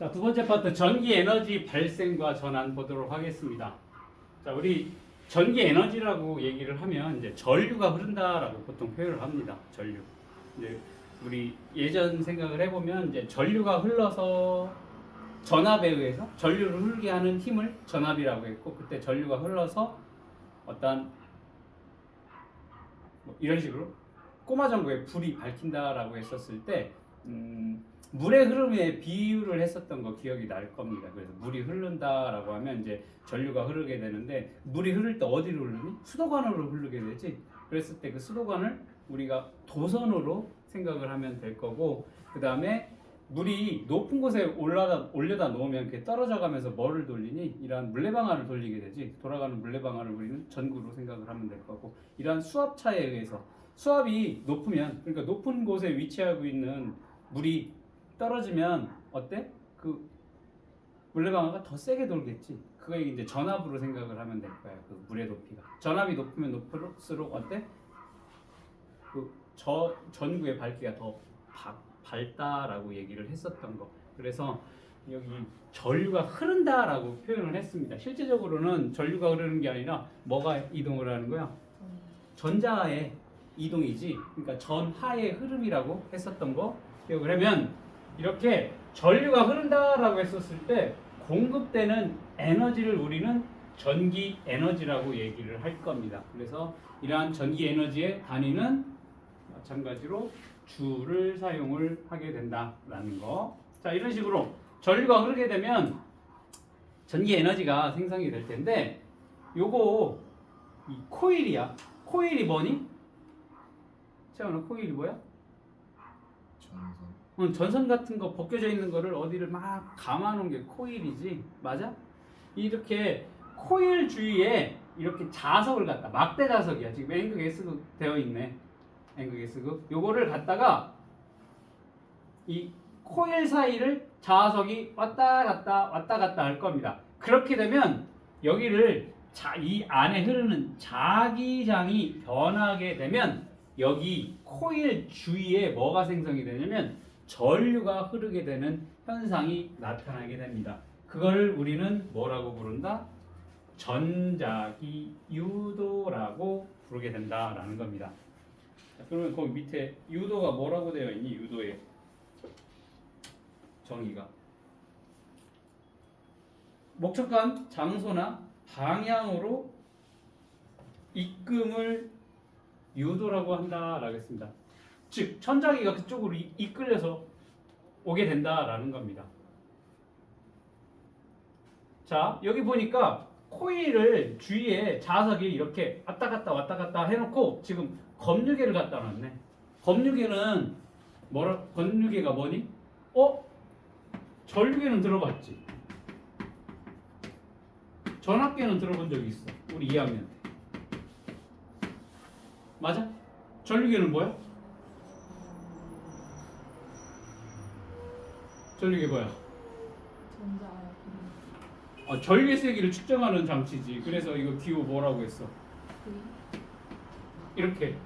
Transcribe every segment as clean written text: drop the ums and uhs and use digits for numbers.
자, 두 번째 파트 전기 에너지 발생과 전환 보도록 하겠습니다. 자, 우리 전기 에너지라고 얘기를 하면 이제 전류가 흐른다라고 보통 표현을 합니다. 전류. 이제 우리 예전 생각을 해보면 이제 전류가 흘러서 전압에 의해서 전류를 흐르게 하는 힘을 전압이라고 했고, 그때 전류가 흘러서 어떤 뭐 이런 식으로 꼬마전구에 불이 밝힌다라고 했었을 때 물의 흐름에 비유를 했었던 거 기억이 날 겁니다. 그래서 물이 흐른다라고 하면 이제 전류가 흐르게 되는데, 물이 흐를 때 어디로 흐르니? 수도관으로 흐르게 되지. 그랬을 때 그 수도관을 우리가 도선으로 생각을 하면 될 거고, 그 다음에 물이 높은 곳에 올려다 놓으면 그게 떨어져 가면서 뭐를 돌리니? 이러한 물레방아를 돌리게 되지. 돌아가는 물레방아를 우리는 전구로 생각을 하면 될 거고, 이러한 수압차에 의해서 수압이 높으면, 그러니까 높은 곳에 위치하고 있는 물이 떨어지면 어때? 그 물레방아가 더 세게 돌겠지. 그거 이제 전압으로 생각을 하면 될 거야. 그 물의 높이가. 전압이 높으면 높을수록 어때? 그 전구의 밝기가 더 밝다라고 얘기를 했었던 거. 그래서 여기 전류가 흐른다라고 표현을 했습니다. 실제적으로는 전류가 흐르는 게 아니라 뭐가 이동을 하는 거야? 전자의 이동이지. 그러니까 전하의 흐름이라고 했었던 거 기억을 하면, 이렇게 전류가 흐른다라고 했었을 때 공급되는 에너지를 우리는 전기 에너지라고 얘기를 할 겁니다. 그래서 이러한 전기 에너지의 단위는 마찬가지로 주를 사용을 하게 된다라는 거. 자, 이런 식으로 전류가 흐르게 되면 전기 에너지가 생성이 될 텐데, 요거 이 코일이야. 코일이 뭐니? 채원아, 코일이 뭐야? 전선 같은 거 벗겨져 있는 거를 어디를 막 감아 놓은 게 코일이지. 맞아? 이렇게 코일 주위에 이렇게 자석을 갖다, 막대 자석이야. 지금 N극 S극 되어 있네. N극 S극. 요거를 갖다가 이 코일 사이를 자석이 왔다 갔다 할 겁니다. 그렇게 되면 여기를 이 안에 흐르는 자기장이 변하게 되면 여기 코일 주위에 뭐가 생성이 되냐면 전류가 흐르게 되는 현상이 나타나게 됩니다. 그걸 우리는 뭐라고 부른다? 전자기 유도라고 부르게 된다라는 겁니다. 자, 그러면 거기 밑에 유도가 뭐라고 되어 있니? 유도의 정의가 목적한 장소나 방향으로 이끔을 유도라고 한다라고 했습니다. 즉 천자기가 그쪽으로 이끌려서 오게 된다라는 겁니다. 자, 여기 보니까 코일을 주위에 자석이 이렇게 왔다 갔다 해놓고 지금 검유계를 갖다 놨네. 검유계는 검유계가 뭐니? 전류계는 들어봤지? 전압계는 들어본 적이 있어. 우리 2학년 때. 맞아? 전류계는 뭐야? 전류계 뭐야? 전류의 세기를 측정하는 장치지. 그래서 이거 기호 뭐라고 했어? 이렇게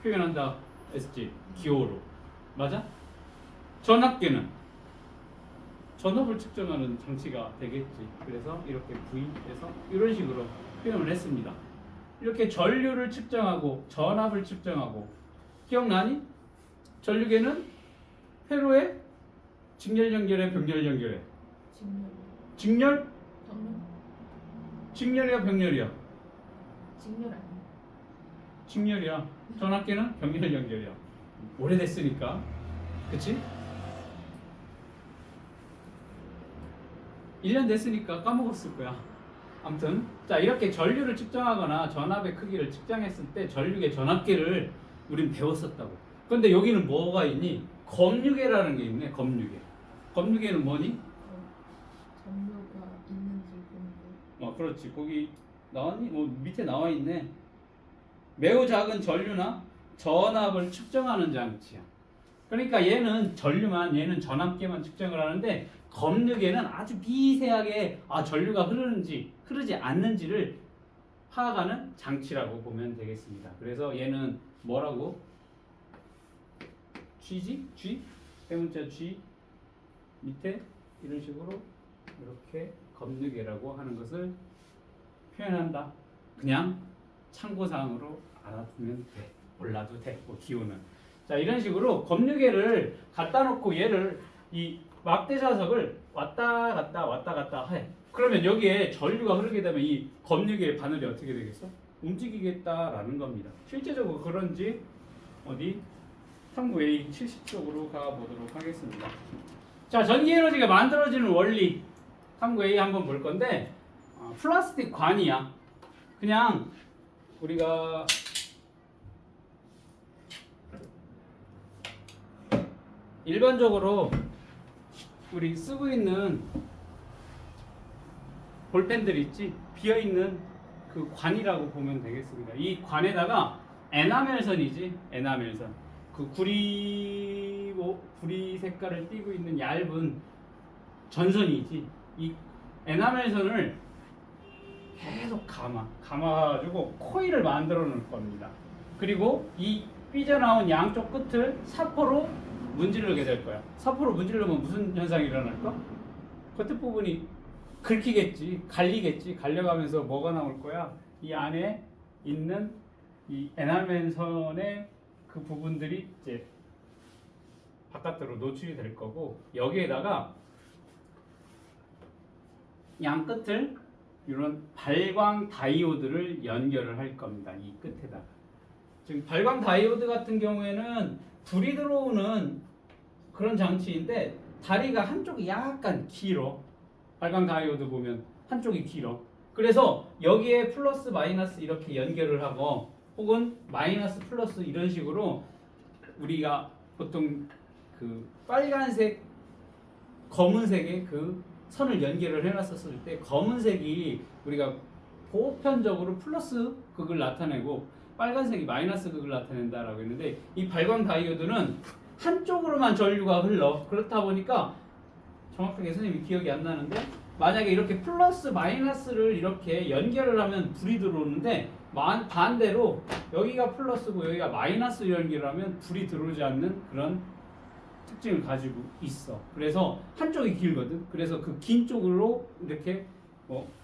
표현한다 했지. 기호로. 맞아? 전압계는 전압을 측정하는 장치가 되겠지. 그래서 이렇게 V에서 이런 식으로 표현을 했습니다. 이렇게 전류를 측정하고 전압을 측정하고, 기억나니? 전류계는 회로에 직렬 연결해, 병렬 연결해? 직렬? 직렬이야, 병렬이야? 직렬이야. 전압계는 병렬 연결이야. 오래됐으니까. 그치? 1년 됐으니까 까먹었을 거야. 아무튼 자, 이렇게 전류를 측정하거나 전압의 크기를 측정했을 때 전류계, 전압계를 우린 배웠었다고. 그런데 여기는 뭐가 있니? 검유계라는 게 있네. 검유계. 검유계는 뭐니? 전류가 있는지 보는 거. 그렇지. 거기 나왔니? 밑에 나와 있네. 매우 작은 전류나 전압을 측정하는 장치야. 그러니까 얘는 전류만, 얘는 전압계만 측정을 하는데, 검유계는 아주 미세하게 전류가 흐르는지 흐르지 않는지를 파악하는 장치라고 보면 되겠습니다. 그래서 얘는 뭐라고? G지? G? 세 번째 G 밑에 이런 식으로 이렇게 검느개라고 하는 것을 표현한다. 그냥 참고사항으로 알아두면 돼. 몰라도 돼. 뭐 기호는. 자, 이런 식으로 검느개를 갖다 놓고 얘를 이 막대 자석을 왔다 갔다 해. 그러면 여기에 전류가 흐르게 되면 이 검느개의 바늘이 어떻게 되겠어? 움직이겠다라는 겁니다. 실제적으로 그런지 어디 탐구 A 70쪽으로 가보도록 하겠습니다. 자, 전기 에너지가 만들어지는 원리 탐구 A 한번 볼 건데 플라스틱 관이야. 그냥 우리가 일반적으로 우리 쓰고 있는 볼펜들 있지? 비어있는 그 관이라고 보면 되겠습니다. 이 관에다가 에나멜선이지? 에나멜선. 그 구리 색깔을 띠고 있는 얇은 전선이지? 이 에나멜선을 계속 감아가지고 코일을 만들어 놓을 겁니다. 그리고 이 삐져나온 양쪽 끝을 사포로 문지르게 될 거야. 사포로 문지르면 무슨 현상이 일어날까? 겉에 부분이 긁히겠지, 갈리겠지. 갈려가면서 뭐가 나올 거야? 이 안에 있는 이 에나멜선의 그 부분들이 이제 바깥으로 노출이 될 거고, 여기에다가 양 끝을 이런 발광 다이오드를 연결을 할 겁니다. 이 끝에다가. 지금 발광 다이오드 같은 경우에는 불이 들어오는 그런 장치인데 다리가 한쪽이 약간 길어. 발광 다이오드 보면 한쪽이 길어. 그래서 여기에 플러스 마이너스 이렇게 연결을 하고, 혹은 마이너스 플러스 이런 식으로 우리가 보통 그 빨간색, 검은색의 그 선을 연결을 해놨었을 때 검은색이 우리가 보편적으로 플러스 극을 나타내고 빨간색이 마이너스 극을 나타낸다라고 했는데, 이 발광 다이오드는 한쪽으로만 전류가 흘러. 그렇다 보니까 정확하게 선생님이 기억이 안 나는데, 만약에 이렇게 플러스 마이너스를 이렇게 연결을 하면 불이 들어오는데, 반대로 여기가 플러스고 여기가 마이너스 연결을 하면 불이 들어오지 않는 그런 특징을 가지고 있어. 그래서 한쪽이 길거든. 그래서 그 긴 쪽으로 이렇게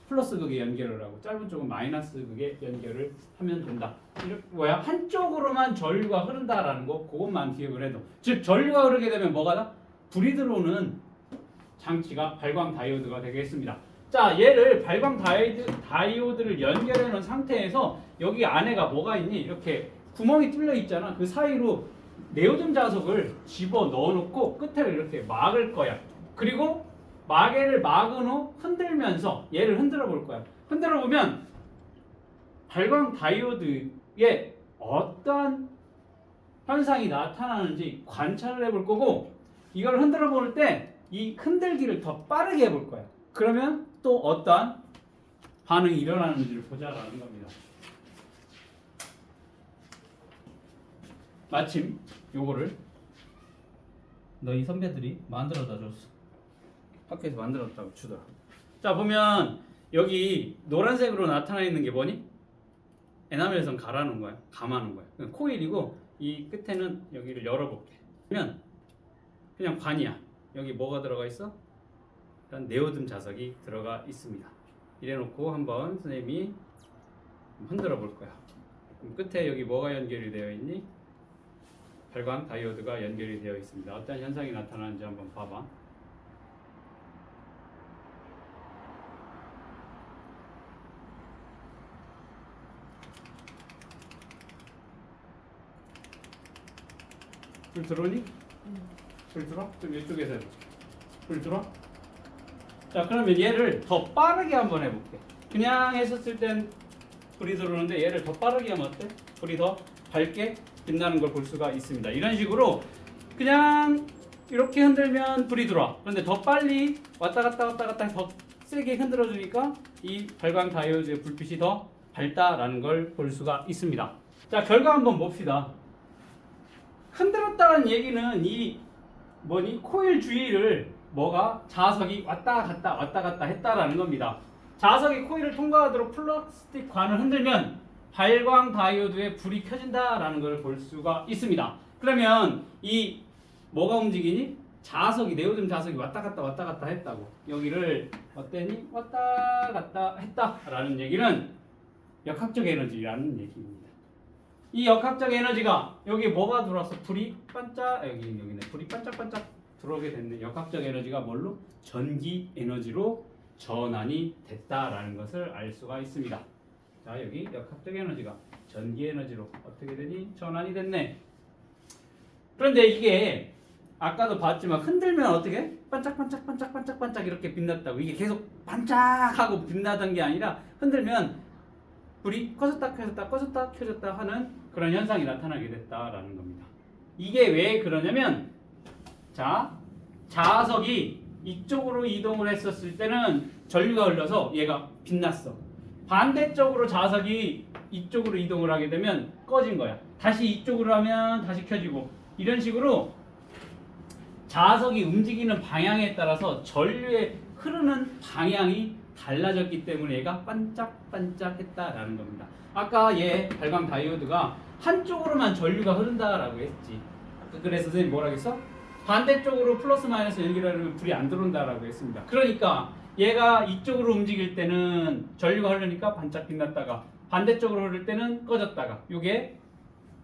플러스 극에 연결을 하고 짧은 쪽은 마이너스 극에 연결을 하면 된다. 이렇게 뭐야? 한쪽으로만 전류가 흐른다라는 거, 그것만 기억을 해도. 즉 전류가 흐르게 되면 뭐가 나? 불이 들어오는 장치가 발광 다이오드가 되겠습니다. 자, 얘를 발광 다이오드를 연결해 놓은 상태에서 여기 안에가 뭐가 있니? 이렇게 구멍이 뚫려 있잖아. 그 사이로 네오즘 자석을 집어 넣어 놓고 끝에를 이렇게 막을 거야. 그리고 마개를 막은 후 흔들면서 얘를 흔들어 볼 거야. 흔들어 보면 발광 다이오드에 어떠한 현상이 나타나는지 관찰을 해볼 거고, 이걸 흔들어 볼 때 이 흔들기를 더 빠르게 해볼 거야. 그러면 또 어떠한 반응이 일어나는지를 보자라는 겁니다. 마침 요거를 너희 선배들이 만들어다 줬어. 학교에서 만들었다고 주더라. 자, 보면 여기 노란색으로 나타나 있는 게 뭐니? 에나멜선 갈아놓은 거야. 감아놓은 거야. 코일이고, 이 끝에는 여기를 열어볼게. 그러면 그냥 관이야. 여기 뭐가 들어가 있어? 일단 네오즘 자석이 들어가 있습니다. 이래놓고 한번 선생님이 흔들어 볼 거야. 그럼 끝에 여기 뭐가 연결이 되어 있니? 발광 다이오드가 연결이 되어 있습니다. 어떤 현상이 나타나는지 한번 봐봐. 불 들어오니? 불 들어? 좀 이쪽에서 해봐. 불 들어? 자, 그러면 얘를 더 빠르게 한번 해볼게. 그냥 했었을 땐 불이 들어오는데 얘를 더 빠르게 하면 어때? 불이 더 밝게 빛나는 걸 볼 수가 있습니다. 이런 식으로 그냥 이렇게 흔들면 불이 들어와. 그런데 더 빨리 왔다 갔다 더 세게 흔들어 주니까 이 발광 다이오드의 불빛이 더 밝다라는 걸 볼 수가 있습니다. 자, 결과 한번 봅시다. 흔들었다는 얘기는 이 코일 주위를 뭐가 자석이 왔다 갔다 했다라는 겁니다. 자석이 코일을 통과하도록 플라스틱 관을 흔들면 발광 다이오드에 불이 켜진다라는 걸 볼 수가 있습니다. 그러면 이 뭐가 움직이니? 자석이 네오즘 자석이 왔다 갔다 했다고. 여기를 어땠니? 왔다 갔다 했다라는 얘기는 역학적 에너지라는 얘기입니다. 이 역학적 에너지가 여기 뭐가 들어왔어? 불이 반짝 여기네. 불이 반짝반짝 들어오게 됐네. 역학적 에너지가 뭘로? 전기 에너지로 전환이 됐다라는 것을 알 수가 있습니다. 자, 여기 역학적 에너지가 전기 에너지로 어떻게 되니? 전환이 됐네. 그런데 이게 아까도 봤지만 흔들면 어떻게? 반짝반짝 이렇게 빛났다고. 이게 계속 반짝하고 빛나던 게 아니라 흔들면 불이 꺼졌다 켜졌다 하는 그런 현상이 나타나게 됐다라는 겁니다. 이게 왜 그러냐면, 자, 자석이 이쪽으로 이동을 했었을 때는 전류가 흘러서 얘가 빛났어. 반대쪽으로 자석이 이쪽으로 이동을 하게 되면 꺼진 거야. 다시 이쪽으로 하면 다시 켜지고, 이런 식으로 자석이 움직이는 방향에 따라서 전류의 흐르는 방향이 달라졌기 때문에 얘가 반짝반짝했다라는 겁니다. 아까 얘 발광 다이오드가 한쪽으로만 전류가 흐른다라고 했지. 그래서 선생님 뭐라고 했어? 반대쪽으로 플러스 마이너스 연결하려면 불이 안 들어온다라고 했습니다. 그러니까 얘가 이쪽으로 움직일 때는 전류가 흐르니까 반짝 빛났다가 반대쪽으로 흐를 때는 꺼졌다가 이게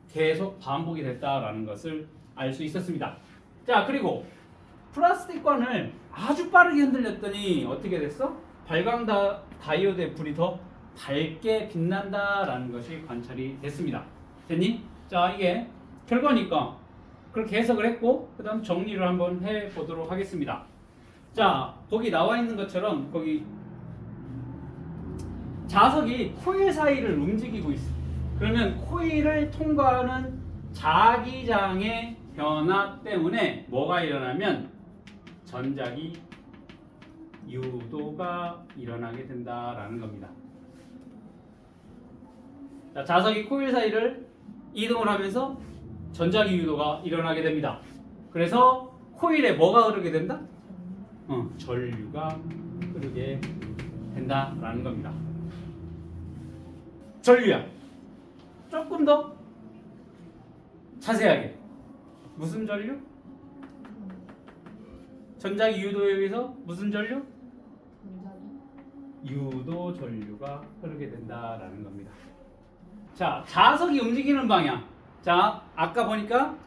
계속 반복이 됐다라는 것을 알 수 있었습니다. 자, 그리고 플라스틱관을 아주 빠르게 흔들렸더니 어떻게 됐어? 발광 다이오드의 불이 더 밝게 빛난다라는 것이 관찰이 됐습니다. 됐니? 자, 이게 결과니까 그렇게 해석을 했고, 그 다음 정리를 한번 해보도록 하겠습니다. 자, 거기 나와 있는 것처럼 거기 자석이 코일 사이를 움직이고 있어. 그러면 코일을 통과하는 자기장의 변화 때문에 뭐가 일어나면 전자기 유도가 일어나게 된다라는 겁니다. 자, 자석이 코일 사이를 이동을 하면서 전자기 유도가 일어나게 됩니다. 그래서 코일에 뭐가 흐르게 된다? 전류가 흐르게 된다라는 겁니다. 전류야. 조금 더 자세하게. 무슨 전류? 전자기 유도에 의해서 무슨 전류? 유도 전류가 흐르게 된다라는 겁니다. 자, 자석이 움직이는 방향. 자, 아까 보니까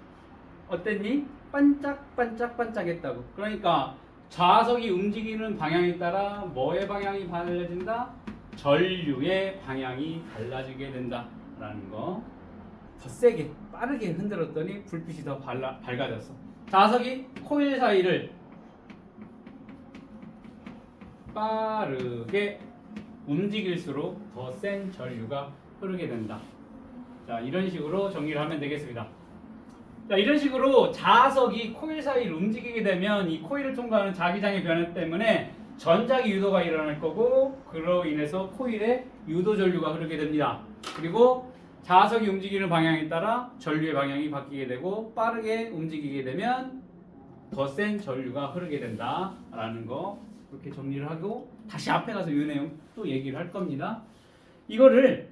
어땠니? 반짝반짝했다고. 그러니까 자석이 움직이는 방향에 따라 뭐의 방향이 달라진다? 전류의 방향이 달라지게 된다라는 거. 더 세게 빠르게 흔들었더니 불빛이 더 밝아졌어. 자석이 코일 사이를 빠르게 움직일수록 더 센 전류가 흐르게 된다. 자, 이런 식으로 정리를 하면 되겠습니다. 자, 이런 식으로 자석이 코일 사이를 움직이게 되면 이 코일을 통과하는 자기장의 변화 때문에 전자기 유도가 일어날 거고, 그로 인해서 코일에 유도 전류가 흐르게 됩니다. 그리고 자석이 움직이는 방향에 따라 전류의 방향이 바뀌게 되고, 빠르게 움직이게 되면 더 센 전류가 흐르게 된다라는 거, 이렇게 정리를 하고 다시 앞에 가서 이 내용 또 얘기를 할 겁니다. 이거를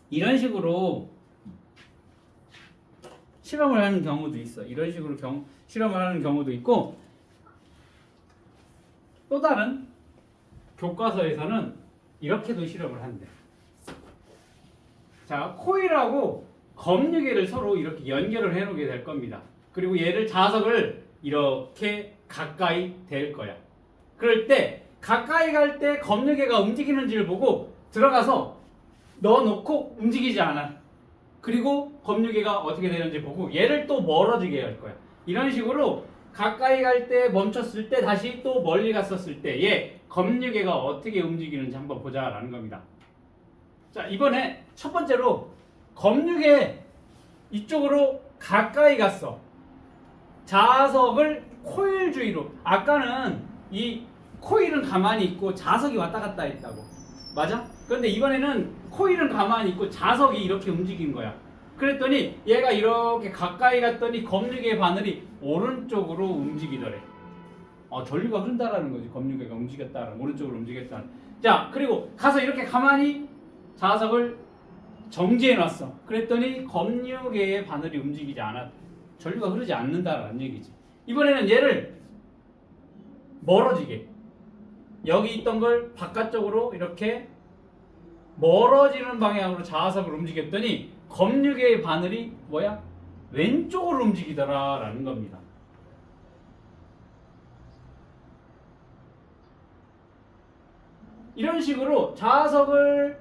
이런 식으로 실험을 하는 경우도 있어. 이런 식으로 실험을 하는 경우도 있고, 또 다른 교과서에서는 이렇게도 실험을 한대. 자, 코일하고 검유계를 서로 이렇게 연결을 해놓게 될 겁니다. 그리고 얘를 자석을 이렇게 가까이 댈 거야. 그럴 때 가까이 갈 때 검유계가 움직이는지를 보고 들어가서 넣어놓고 움직이지 않아. 그리고 검유계가 어떻게 되는지 보고 얘를 또 멀어지게 할 거야. 이런 식으로 가까이 갈 때 멈췄을 때 다시 또 멀리 갔었을 때 얘 검유계가 어떻게 움직이는지 한번 보자라는 겁니다. 자, 이번에 첫 번째로 검유계 이쪽으로 가까이 갔어. 자석을 코일 주위로. 아까는 이 코일은 가만히 있고 자석이 왔다 갔다 했다고. 맞아? 그런데 이번에는 코일은 가만히 있고 자석이 이렇게 움직인 거야. 그랬더니 얘가 이렇게 가까이 갔더니 검유계의 바늘이 오른쪽으로 움직이더래. 전류가 흐른다라는 거지. 검유계가 움직였다라는, 오른쪽으로 움직였다는. 자, 그리고 가서 이렇게 가만히 자석을 정지해 놨어. 그랬더니 검유계의 바늘이 움직이지 않아. 전류가 흐르지 않는다라는 얘기지. 이번에는 얘를 멀어지게, 여기 있던 걸 바깥쪽으로 이렇게 멀어지는 방향으로 자석을 움직였더니 검유계의 바늘이 뭐야? 왼쪽으로 움직이더라라는 겁니다. 이런 식으로 자석을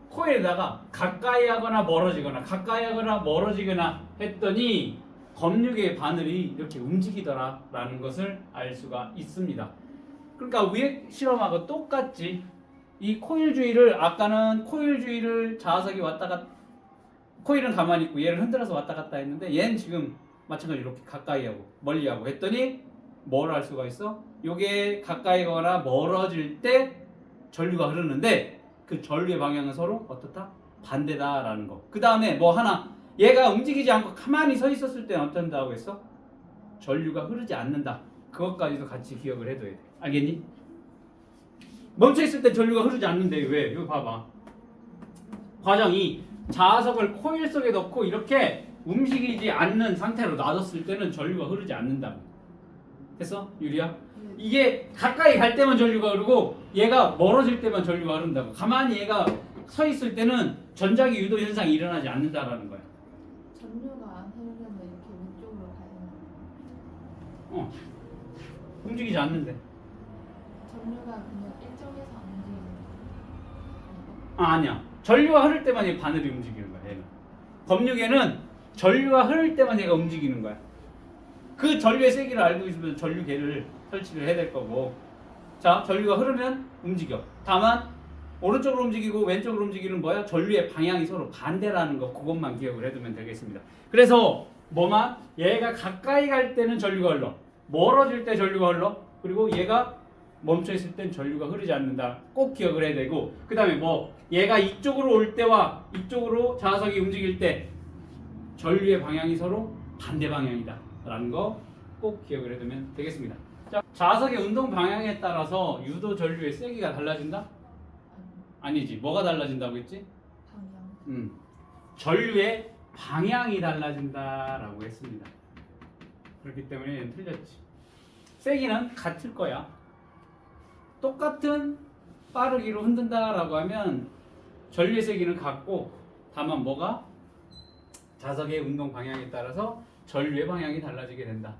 코일에다가 가까이 하거나 멀어지거나 가까이 하거나 멀어지거나 했더니 검유계의 바늘이 이렇게 움직이더라라는 것을 알 수가 있습니다. 그러니까 위에 실험하고 똑같지. 이 코일 주위를, 아까는 코일 주위를 자석이 왔다 갔다, 코일은 가만히 있고 얘를 흔들어서 왔다 갔다 했는데 얘는 지금 마찬가지로 이렇게 가까이 하고 멀리 하고 했더니 뭘 할 수가 있어? 요게 가까이 거나 멀어질 때 전류가 흐르는데 그 전류의 방향은 서로 어떻다? 반대다라는 거. 그 다음에 뭐 하나, 얘가 움직이지 않고 가만히 서 있었을 때는 어떤다고 했어? 전류가 흐르지 않는다. 그것까지도 같이 기억을 해둬야 돼. 알겠니? 멈춰있을 때 전류가 흐르지 않는데 왜? 이거 봐봐. 과정이 자석을 코일 속에 넣고 이렇게 움직이지 않는 상태로 놔뒀을 때는 전류가 흐르지 않는다. 됐어? 유리야? 이게 가까이 갈 때만 전류가 흐르고 얘가 멀어질 때만 전류가 흐른다고. 가만히 얘가 서 있을 때는 전자기 유도 현상이 일어나지 않는다라는 거야. 전류가 흐르면 이렇게 왼쪽으로 가야 되나? 움직이지 않는데. 전류가 그냥 일정해서 안 움직이는 아니야. 전류가 흐를 때만 얘 바늘이 움직이는 거야. 얘는. 검유계는 전류가 흐를 때만 얘가 움직이는 거야. 그 전류의 세기를 알고 있으면 전류계를 설치를 해야 될 거고. 자, 전류가 흐르면 움직여. 다만 오른쪽으로 움직이고 왼쪽으로 움직이는 뭐야? 전류의 방향이 서로 반대라는 거, 그것만 기억을 해두면 되겠습니다. 그래서 뭐만? 얘가 가까이 갈 때는 전류가 흘러, 멀어질 때 전류가 흘러, 그리고 얘가 멈춰 있을 땐 전류가 흐르지 않는다. 꼭 기억을 해야 되고, 그 다음에 뭐 얘가 이쪽으로 올 때와 이쪽으로 자석이 움직일 때 전류의 방향이 서로 반대 방향이다 라는 거 꼭 기억을 해두면 되겠습니다. 자, 자석의 운동 방향에 따라서 유도 전류의 세기가 달라진다? 아니지. 뭐가 달라진다고 했지? 방향. 전류의 방향이 달라진다라고 했습니다. 그렇기 때문에 얘는 틀렸지. 세기는 같을 거야. 똑같은 빠르기로 흔든다라고 하면 전류의 세기는 같고, 다만 뭐가? 자석의 운동 방향에 따라서 전류의 방향이 달라지게 된다.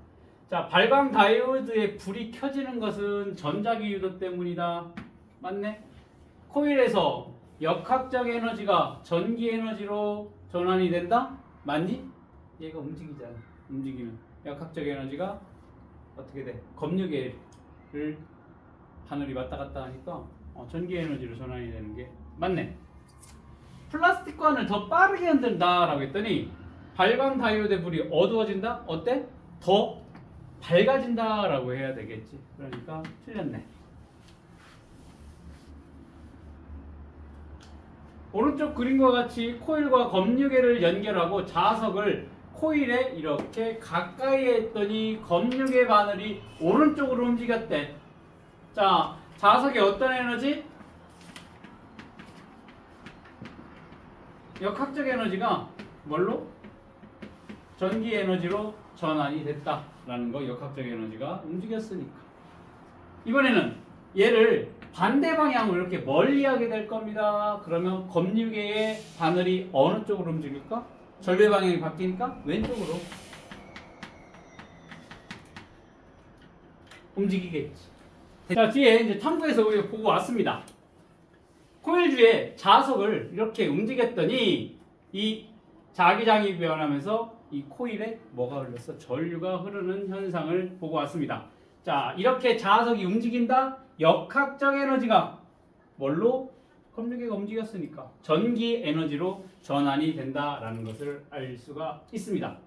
자, 발광 다이오드의 불이 켜지는 것은 전자기 유도 때문이다. 맞네? 코일에서 역학적 에너지가 전기 에너지로 전환이 된다? 맞니? 얘가 움직이잖아. 움직이면 역학적 에너지가 어떻게 돼? 검유계를 바늘이 왔다 갔다 하니까 전기 에너지로 전환이 되는 게 맞네. 플라스틱관을 더 빠르게 흔든다라고 했더니 발광 다이오드 불이 어두워진다? 어때? 더 밝아진다라고 해야 되겠지. 그러니까 틀렸네. 오른쪽 그림과 같이 코일과 검유계를 연결하고 자석을 코일에 이렇게 가까이 했더니 검유계 바늘이 오른쪽으로 움직였대. 자, 자석의 어떤 에너지? 역학적 에너지가 뭘로? 전기 에너지로 전환이 됐다라는 거. 역학적 에너지가 움직였으니까. 이번에는 얘를 반대 방향으로 이렇게 멀리하게 될 겁니다. 그러면 검유계의 바늘이 어느 쪽으로 움직일까? 전류의 방향이 바뀌니까 왼쪽으로 움직이겠지. 자, 뒤에 이제 탐구해서 우리가 보고 왔습니다. 코일 주에 자석을 이렇게 움직였더니 이 자기장이 변하면서 이 코일에 뭐가 흘렀어? 전류가 흐르는 현상을 보고 왔습니다. 자, 이렇게 자석이 움직인다? 역학적 에너지가 뭘로? 검유계가 움직였으니까 전기 에너지로 전환이 된다라는 것을 알 수가 있습니다.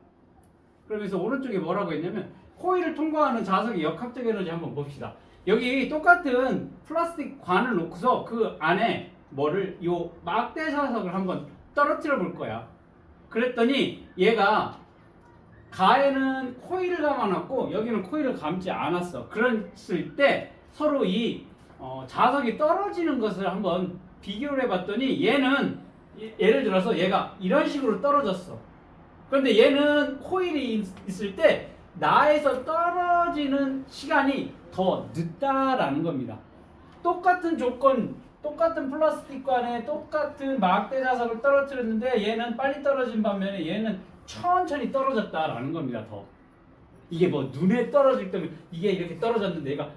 그러면서 오른쪽에 뭐라고 했냐면 코일을 통과하는 자석의 역학적 에너지 한번 봅시다. 여기 똑같은 플라스틱 관을 놓고서 그 안에 뭐를 요 막대 자석을 한번 떨어뜨려 볼 거야. 그랬더니 얘가 가에는 코일을 감아놨고 여기는 코일을 감지 않았어. 그랬을 때 서로 이 자석이 떨어지는 것을 한번 비교를 해봤더니 얘는 예를 들어서 얘가 이런 식으로 떨어졌어. 그런데 얘는 코일이 있을 때 나에서 떨어지는 시간이 더 늦다라는 겁니다. 똑같은 조건, 똑같은 플라스틱 관에 똑같은 막대 자석을 떨어뜨렸는데 얘는 빨리 떨어진 반면에 얘는 천천히 떨어졌다라는 겁니다. 더. 이게 뭐 눈에 떨어질 때면 이게 이렇게 떨어졌는데 얘가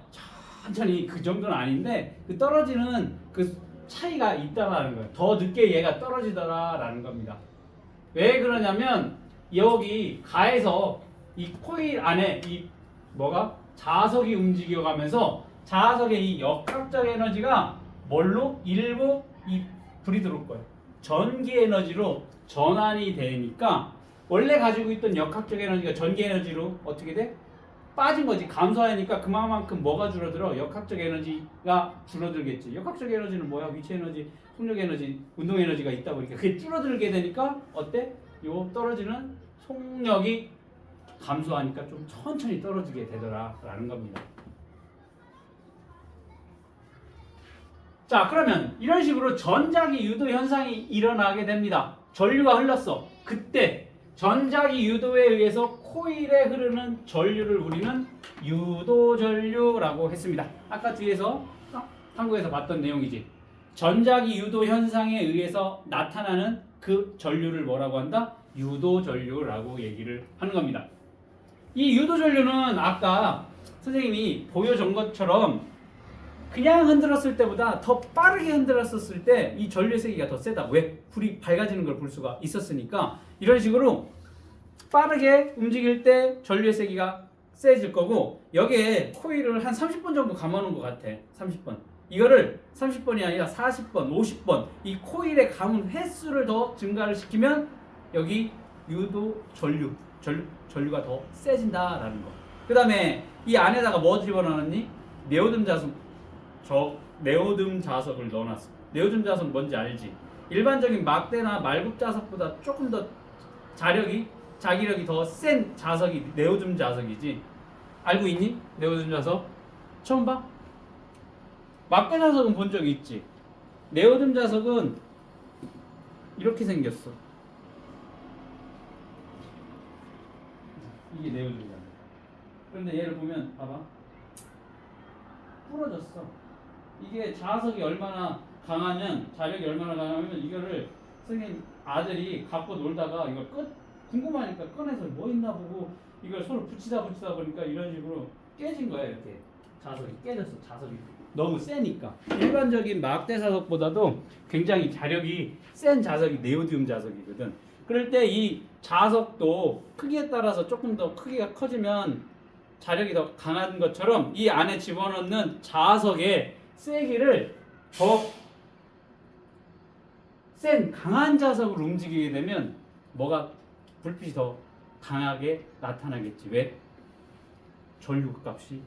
천천히 그 정도는 아닌데 그 떨어지는 그 차이가 있다라는 거예요. 더 늦게 얘가 떨어지더라라는 겁니다. 왜 그러냐면 여기 가에서 이 코일 안에 이 뭐가 자석이 움직여가면서 자석의 이 역학적 에너지가 뭘로 일부 이 불이 들어올 거예요. 전기 에너지로 전환이 되니까 원래 가지고 있던 역학적 에너지가 전기 에너지로 어떻게 돼? 빠진 거지. 감소하니까 그만큼 뭐가 줄어들어? 역학적 에너지가 줄어들겠지. 역학적 에너지는 뭐야? 위치 에너지, 속력 에너지, 운동 에너지가 있다 보니까 그게 줄어들게 되니까 어때? 요 떨어지는 속력이 감소하니까 좀 천천히 떨어지게 되더라라는 겁니다. 자, 그러면 이런 식으로 전자기 유도 현상이 일어나게 됩니다. 전류가 흘렀어. 그때 전자기 유도에 의해서 코일에 흐르는 전류를 우리는 유도 전류라고 했습니다. 아까 뒤에서 한국에서 봤던 내용이지. 전자기 유도 현상에 의해서 나타나는 그 전류를 뭐라고 한다? 유도 전류라고 얘기를 하는 겁니다. 이 유도 전류는 아까 선생님이 보여준 것처럼 그냥 흔들었을 때보다 더 빠르게 흔들었을 때 이 전류의 세기가 더 세다. 왜? 불이 밝아지는 걸 볼 수가 있었으니까 이런 식으로 빠르게 움직일 때 전류의 세기가 세질 거고 여기에 코일을 한 30번 정도 감아놓은 것 같아. 30번. 이거를 30번이 아니라 40번, 50번 이 코일에 감은 횟수를 더 증가를 시키면 여기 유도 전류가 더 세진다라는 거. 그 다음에 이 안에다가 뭐 집어넣었니? 네오듐 자석을 넣어놨어. 네오듐 자석 뭔지 알지? 일반적인 막대나 말굽 자석보다 조금 더 자기력이 더 센 자석이 네오듐 자석이지. 알고 있니? 네오듐 자석? 처음 봐? 막대 자석은 본 적이 있지. 네오듐 자석은 이렇게 생겼어. 이게 네오듐 자석. 그런데 얘를 보면 봐봐. 부러졌어. 이게 자석이 얼마나 강하면 자력이 얼마나 강하면 이거를 선생님 아들이 갖고 놀다가 이걸 궁금하니까 꺼내서 뭐 있나 보고 이걸 서로 붙이다 보니까 이런 식으로 깨진 거야. 이렇게 자석이 깨졌어. 자석이 너무 세니까 일반적인 막대 자석보다도 굉장히 자력이 센 자석이 네오듐 자석이거든. 그럴 때 이 자석도 크기에 따라서 조금 더 크기가 커지면 자력이 더 강한 것처럼 이 안에 집어넣는 자석의 세기를 더 센 강한 자석을 움직이게 되면 뭐가 불빛이 더 강하게 나타나겠지. 왜? 전류 값이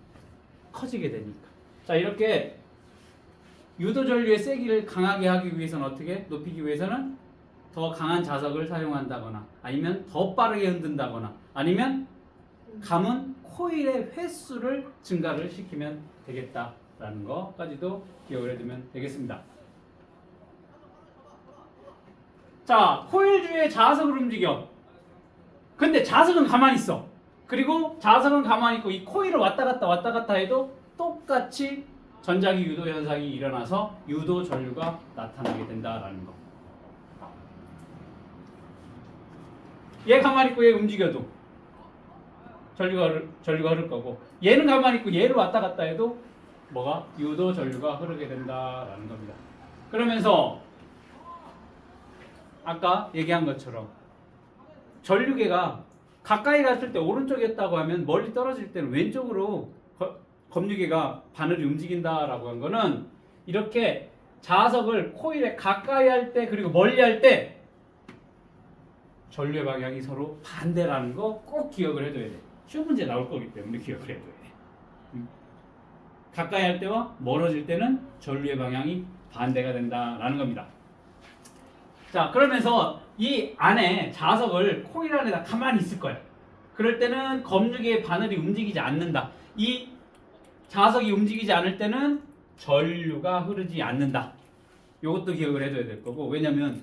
커지게 되니까. 자, 이렇게 유도 전류의 세기를 강하게 하기 위해서는 어떻게? 높이기 위해서는 더 강한 자석을 사용한다거나 아니면 더 빠르게 흔든다거나 아니면 감은 코일의 횟수를 증가를 시키면 되겠다라는 것까지도 기억을 해두면 되겠습니다. 자, 코일 주위에 자석을 움직여. 근데 자석은 가만히 있어. 그리고 자석은 가만히 있고 이 코일을 왔다 갔다 해도 똑같이 전자기 유도 현상이 일어나서 유도 전류가 나타나게 된다라는 거. 얘 가만히 있고 얘 움직여도 전류가 흐를 거고 얘는 가만히 있고 얘를 왔다 갔다 해도 뭐가? 유도 전류가 흐르게 된다라는 겁니다. 그러면서 아까 얘기한 것처럼 전류계가 가까이 갔을 때 오른쪽이었다고 하면 멀리 떨어질 때는 왼쪽으로 검유계가 바늘이 움직인다라고 한 거는 이렇게 자석을 코일에 가까이 할 때 그리고 멀리 할 때 전류의 방향이 서로 반대라는 거 꼭 기억을 해둬야 돼. 시험 문제 나올 거기 때문에 기억을 해둬야 돼. 가까이 할 때와 멀어질 때는 전류의 방향이 반대가 된다라는 겁니다. 자, 그러면서 이 안에 자석을 코일 안에다 가만히 있을 거야. 그럴 때는 검유계의 바늘이 움직이지 않는다. 이 자석이 움직이지 않을 때는 전류가 흐르지 않는다. 이것도 기억을 해둬야 될 거고 왜냐면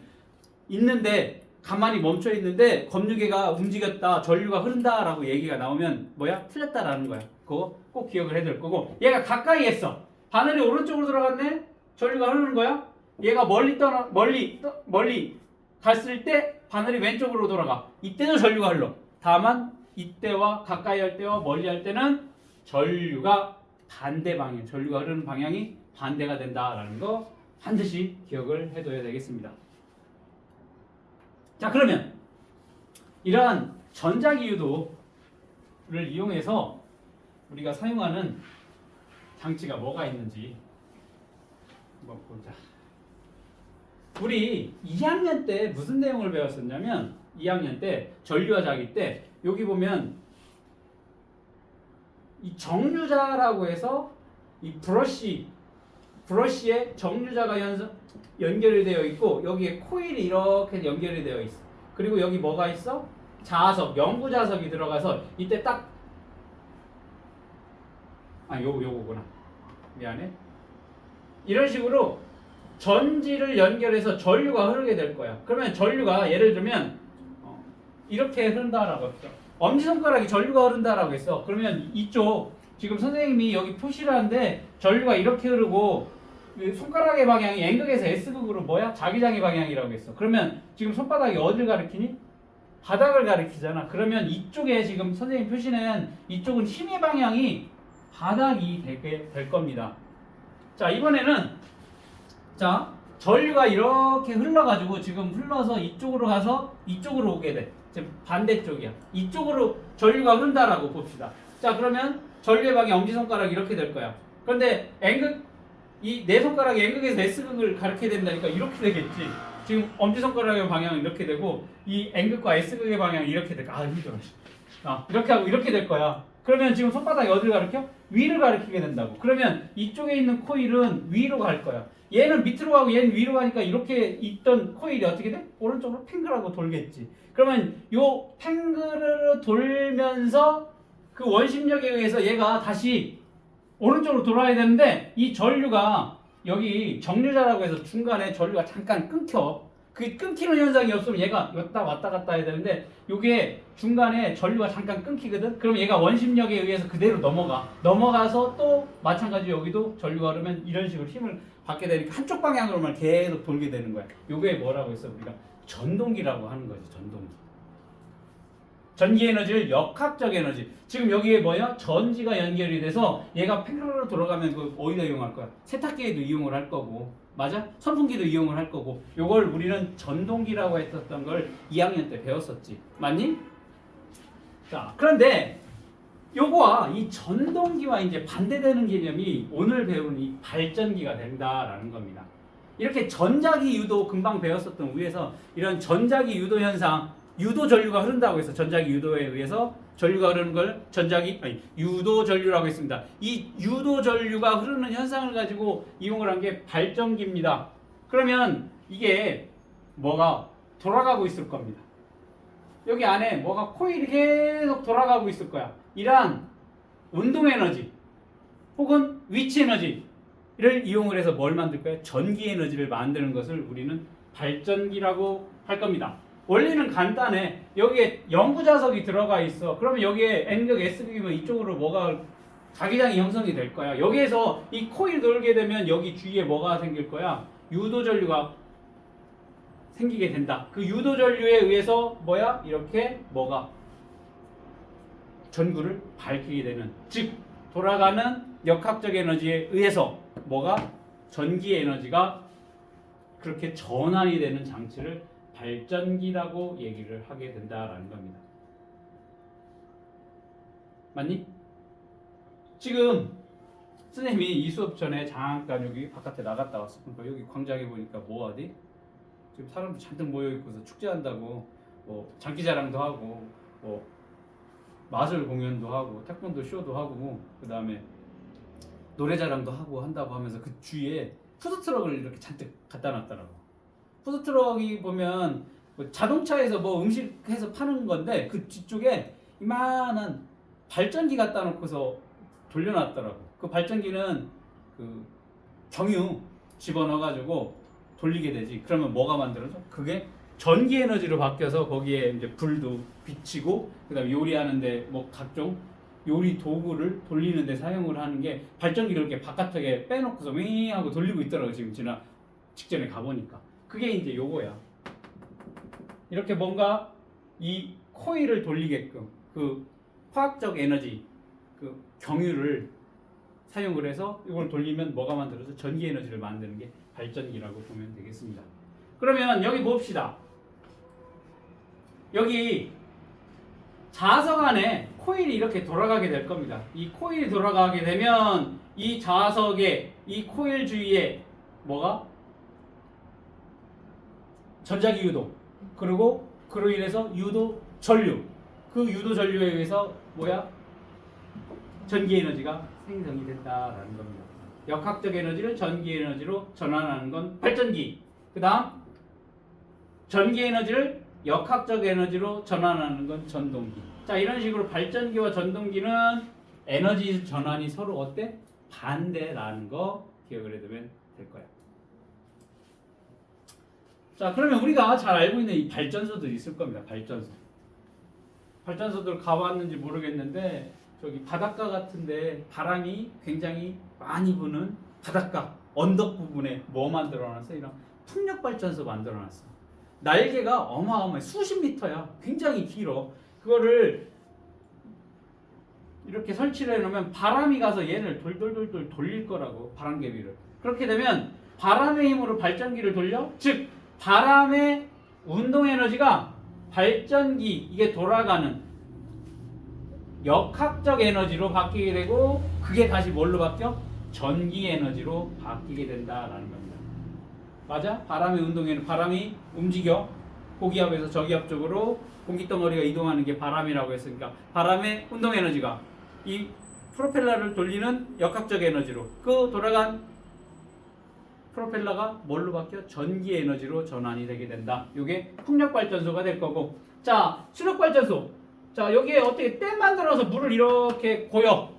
있는데 가만히 멈춰 있는데 검유계가 움직였다, 전류가 흐른다라고 얘기가 나오면 뭐야? 틀렸다라는 거야. 그거 꼭 기억을 해둘 거고, 얘가 가까이 했어. 바늘이 오른쪽으로 들어갔네? 전류가 흐르는 거야? 얘가 멀리 갔을 때 바늘이 왼쪽으로 돌아가. 이때도 전류가 흘러. 다만 이때와 가까이 할 때와 멀리 할 때는 전류가 반대 방향, 전류가 흐르는 방향이 반대가 된다라는 거 반드시 기억을 해둬야 되겠습니다. 자, 그러면 이러한 전자기 유도를 이용해서 우리가 사용하는 장치가 뭐가 있는지 한번 보자. 우리 2학년 때 무슨 내용을 배웠었냐면 2학년 때 전류와 자기 때 여기 보면 이 정류자라고 해서 이 브러쉬에 정류자가 연결이 되어 있고 여기에 코일이 이렇게 연결이 되어 있어. 그리고 여기 뭐가 있어? 자석, 연구 자석이 들어가서 이때 딱 요거구나. 미안해. 이런 식으로 전지를 연결해서 전류가 흐르게 될 거야. 그러면 전류가 예를 들면 이렇게 흐른다라고 했어. 엄지손가락이 전류가 흐른다라고 했어. 그러면 이쪽 지금 선생님이 여기 표시를 하는데 전류가 이렇게 흐르고 손가락의 방향이 N극에서 S극으로 뭐야? 자기장의 방향이라고 했어. 그러면 지금 손바닥이 어딜 가리키니? 바닥을 가리키잖아. 그러면 이쪽에 지금 선생님 표시는 이쪽은 힘의 방향이 바닥이 되게 될 겁니다. 자, 이번에는 전류가 이렇게 흘러가지고 지금 흘러서 이쪽으로 가서 이쪽으로 오게 돼. 지금 반대쪽이야. 이쪽으로 전류가 흐른다라고 봅시다. 자, 그러면 전류의 방향 엄지손가락이 이렇게 될 거야. 그런데 이 네 손가락이 N극에서 S극을 가리켜야 된다니까 이렇게 되겠지. 지금 엄지손가락의 방향은 이렇게 되고 이 N극과 S극의 방향이 이렇게 될 거야. 힘들어. 이렇게 하고 이렇게 될 거야. 그러면 지금 손바닥이 어디를 가리켜? 위를 가리키게 된다고. 그러면 이쪽에 있는 코일은 위로 갈 거야. 얘는 밑으로 가고 얘는 위로 가니까 이렇게 있던 코일이 어떻게 돼? 오른쪽으로 팽글하고 돌겠지. 그러면 요 팽글을 돌면서 그 원심력에 의해서 얘가 다시 오른쪽으로 돌아야 되는데 이 전류가 여기 정류자라고 해서 중간에 전류가 잠깐 끊겨. 그 끊기는 현상이 없으면 얘가 왔다 갔다 해야 되는데 요게 중간에 전류가 잠깐 끊기거든. 그럼 얘가 원심력에 의해서 그대로 넘어가서 또 마찬가지로 여기도 전류가 흐르면 이런 식으로 힘을 받게 되니까 한쪽 방향으로만 계속 돌게 되는 거야. 요게 뭐라고 했어? 우리가 전동기라고 하는 거지. 전동기. 전기 에너지를 역학적 에너지. 지금 여기에 뭐야? 전지가 연결이 돼서 얘가 팽글로 돌아가면 그 어디다 이용할 거야? 세탁기에도 이용을 할 거고, 맞아? 선풍기도 이용을 할 거고. 요걸 우리는 전동기라고 했었던 걸 2학년 때 배웠었지. 맞니? 자, 그런데 요거와 이 전동기와 이제 반대되는 개념이 오늘 배운 이 발전기가 된다라는 겁니다. 이렇게 전자기 유도 금방 배웠었던 위에서 이런 전자기 유도 현상, 유도 전류가 흐른다고 해서 전자기 유도에 의해서 전류가 흐르는 걸 유도 전류라고 했습니다. 이 유도 전류가 흐르는 현상을 가지고 이용을 한 게 발전기입니다. 그러면 이게 뭐가 돌아가고 있을 겁니다. 여기 안에 뭐가 코일이 계속 돌아가고 있을 거야. 이러한 운동 에너지 혹은 위치 에너지를 이용을 해서 뭘 만들 거야? 전기 에너지를 만드는 것을 우리는 발전기라고 할 겁니다. 원리는 간단해. 여기에 연구 자석이 들어가 있어. 그러면 여기에 N극, S극이면 이쪽으로 뭐가 자기장이 형성이 될 거야. 여기에서 이 코일 돌게 되면 여기 주위에 뭐가 생길 거야? 유도 전류가 생기게 된다. 그 유도 전류에 의해서 뭐야? 이렇게 뭐가 전구를 밝히게 되는, 즉 돌아가는 역학적 에너지에 의해서 뭐가 전기 에너지가 그렇게 전환이 되는 장치를 발전기라고 얘기를 하게 된다라는 겁니다. 맞니? 지금 선생님이 이 수업 전에 잠깐 여기 바깥에 나갔다 왔어. 그러니까 여기 광장에 보니까 뭐하지? 지금 사람들 잔뜩 모여있고서 축제한다고 뭐 장기자랑도 하고 뭐 마술 공연도 하고 태권도 쇼도 하고 그 다음에 노래자랑도 하고 한다고 하면서 그 주위에 푸드트럭을 이렇게 잔뜩 갖다 놨더라고. 푸드트럭이 보면 뭐 자동차에서 뭐 음식 해서 파는 건데 그 뒤쪽에 이만한 발전기 갖다 놓고서 돌려놨더라고. 그 발전기는 그 경유 집어넣어가지고 돌리게 되지. 그러면 뭐가 만들어져? 그게 전기 에너지로 바뀌어서 거기에 이제 불도 비치고 그다음에 요리하는데 뭐 각종 요리 도구를 돌리는데 사용을 하는 게 발전기를 이렇게 바깥에 빼놓고서 윙 하고 돌리고 있더라고 지금 지나 직전에 가보니까 그게 이제 요거야. 이렇게 뭔가 이 코일을 돌리게끔 그 화학적 에너지 그 경유를 사용을 해서 이걸 돌리면 뭐가 만들어서 전기 에너지를 만드는 게 발전기라고 보면 되겠습니다. 그러면 여기 봅시다. 여기 자석 안에 코일이 이렇게 돌아가게 될 겁니다. 이 코일이 돌아가게 되면 이 자석의 이 코일 주위에 뭐가? 전자기 유도 그리고 그로 인해서 유도 전류 그 유도 전류에 의해서 뭐야? 전기 에너지가 생성이 된다라는 겁니다. 역학적 에너지를 전기 에너지로 전환하는 건 발전기. 그 다음 전기 에너지를 역학적 에너지로 전환하는 건 전동기. 자, 이런 식으로 발전기와 전동기는 에너지 전환이 서로 어때? 반대라는 거 기억을 해두면 될 거야. 자, 그러면 우리가 잘 알고 있는 이 발전소도 있을 겁니다. 발전소들 가봤는지 모르겠는데 저기 바닷가 같은데 바람이 굉장히 많이 부는 바닷가 언덕 부분에 뭐 만들어놨어? 이런 풍력 발전소 만들어놨어. 날개가 어마어마해. 수십 미터야. 굉장히 길어. 그거를 이렇게 설치를 해놓으면 바람이 가서 얘를 돌돌돌돌 돌릴 거라고. 바람개비를. 그렇게 되면 바람의 힘으로 발전기를 돌려. 즉 바람의 운동 에너지가 발전기 이게 돌아가는 역학적 에너지로 바뀌게 되고 그게 다시 뭘로 바뀌어? 전기 에너지로 바뀌게 된다라는 겁니다. 맞아? 바람의 운동에는 바람이 움직여 고기압에서 저기압 쪽으로 공기덩어리가 이동하는 게 바람이라고 했으니까 바람의 운동 에너지가 이 프로펠러를 돌리는 역학적 에너지로 그 돌아간 프로펠러가 뭘로 바뀌어? 전기 에너지로 전환이 되게 된다. 이게 풍력 발전소가 될 거고 자 수력 발전소 자 여기에 어떻게 댐 만들어서 물을 이렇게 고여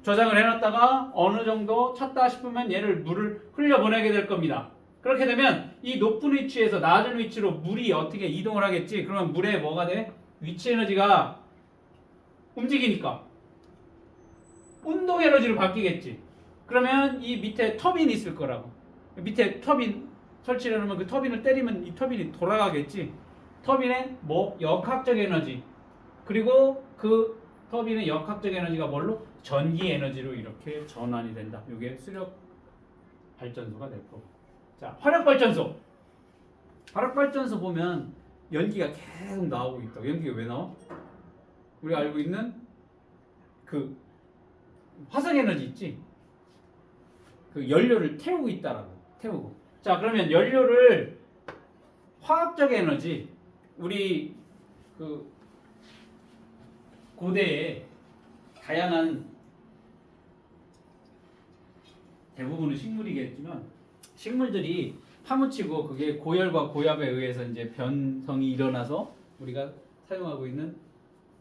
저장을 해놨다가 어느 정도 찼다 싶으면 얘를 물을 흘려보내게 될 겁니다. 그렇게 되면 이 높은 위치에서 낮은 위치로 물이 어떻게 이동을 하겠지? 그러면 물에 뭐가 돼? 위치 에너지가 움직이니까 운동 에너지로 바뀌겠지. 그러면 이 밑에 터빈이 있을 거라고. 밑에 터빈 설치해 놓으면 그 터빈을 때리면 이 터빈이 돌아가겠지. 터빈의 뭐 역학적 에너지 그리고 그 터빈의 역학적 에너지가 뭘로? 전기 에너지로 이렇게 전환이 된다. 이게 수력 발전소가 될 거고. 자, 화력 발전소. 화력 발전소 보면 연기가 계속 나오고 있다. 연기가 왜 나와? 우리가 알고 있는 그 화석 에너지 있지? 그 연료를 태우고 있다라고. 태우고. 자, 그러면 연료를 화학적 에너지 우리 그 고대에 다양한 대부분은 식물이겠지만 식물들이 파묻히고 그게 고열과 고압에 의해서 이제 변성이 일어나서 우리가 사용하고 있는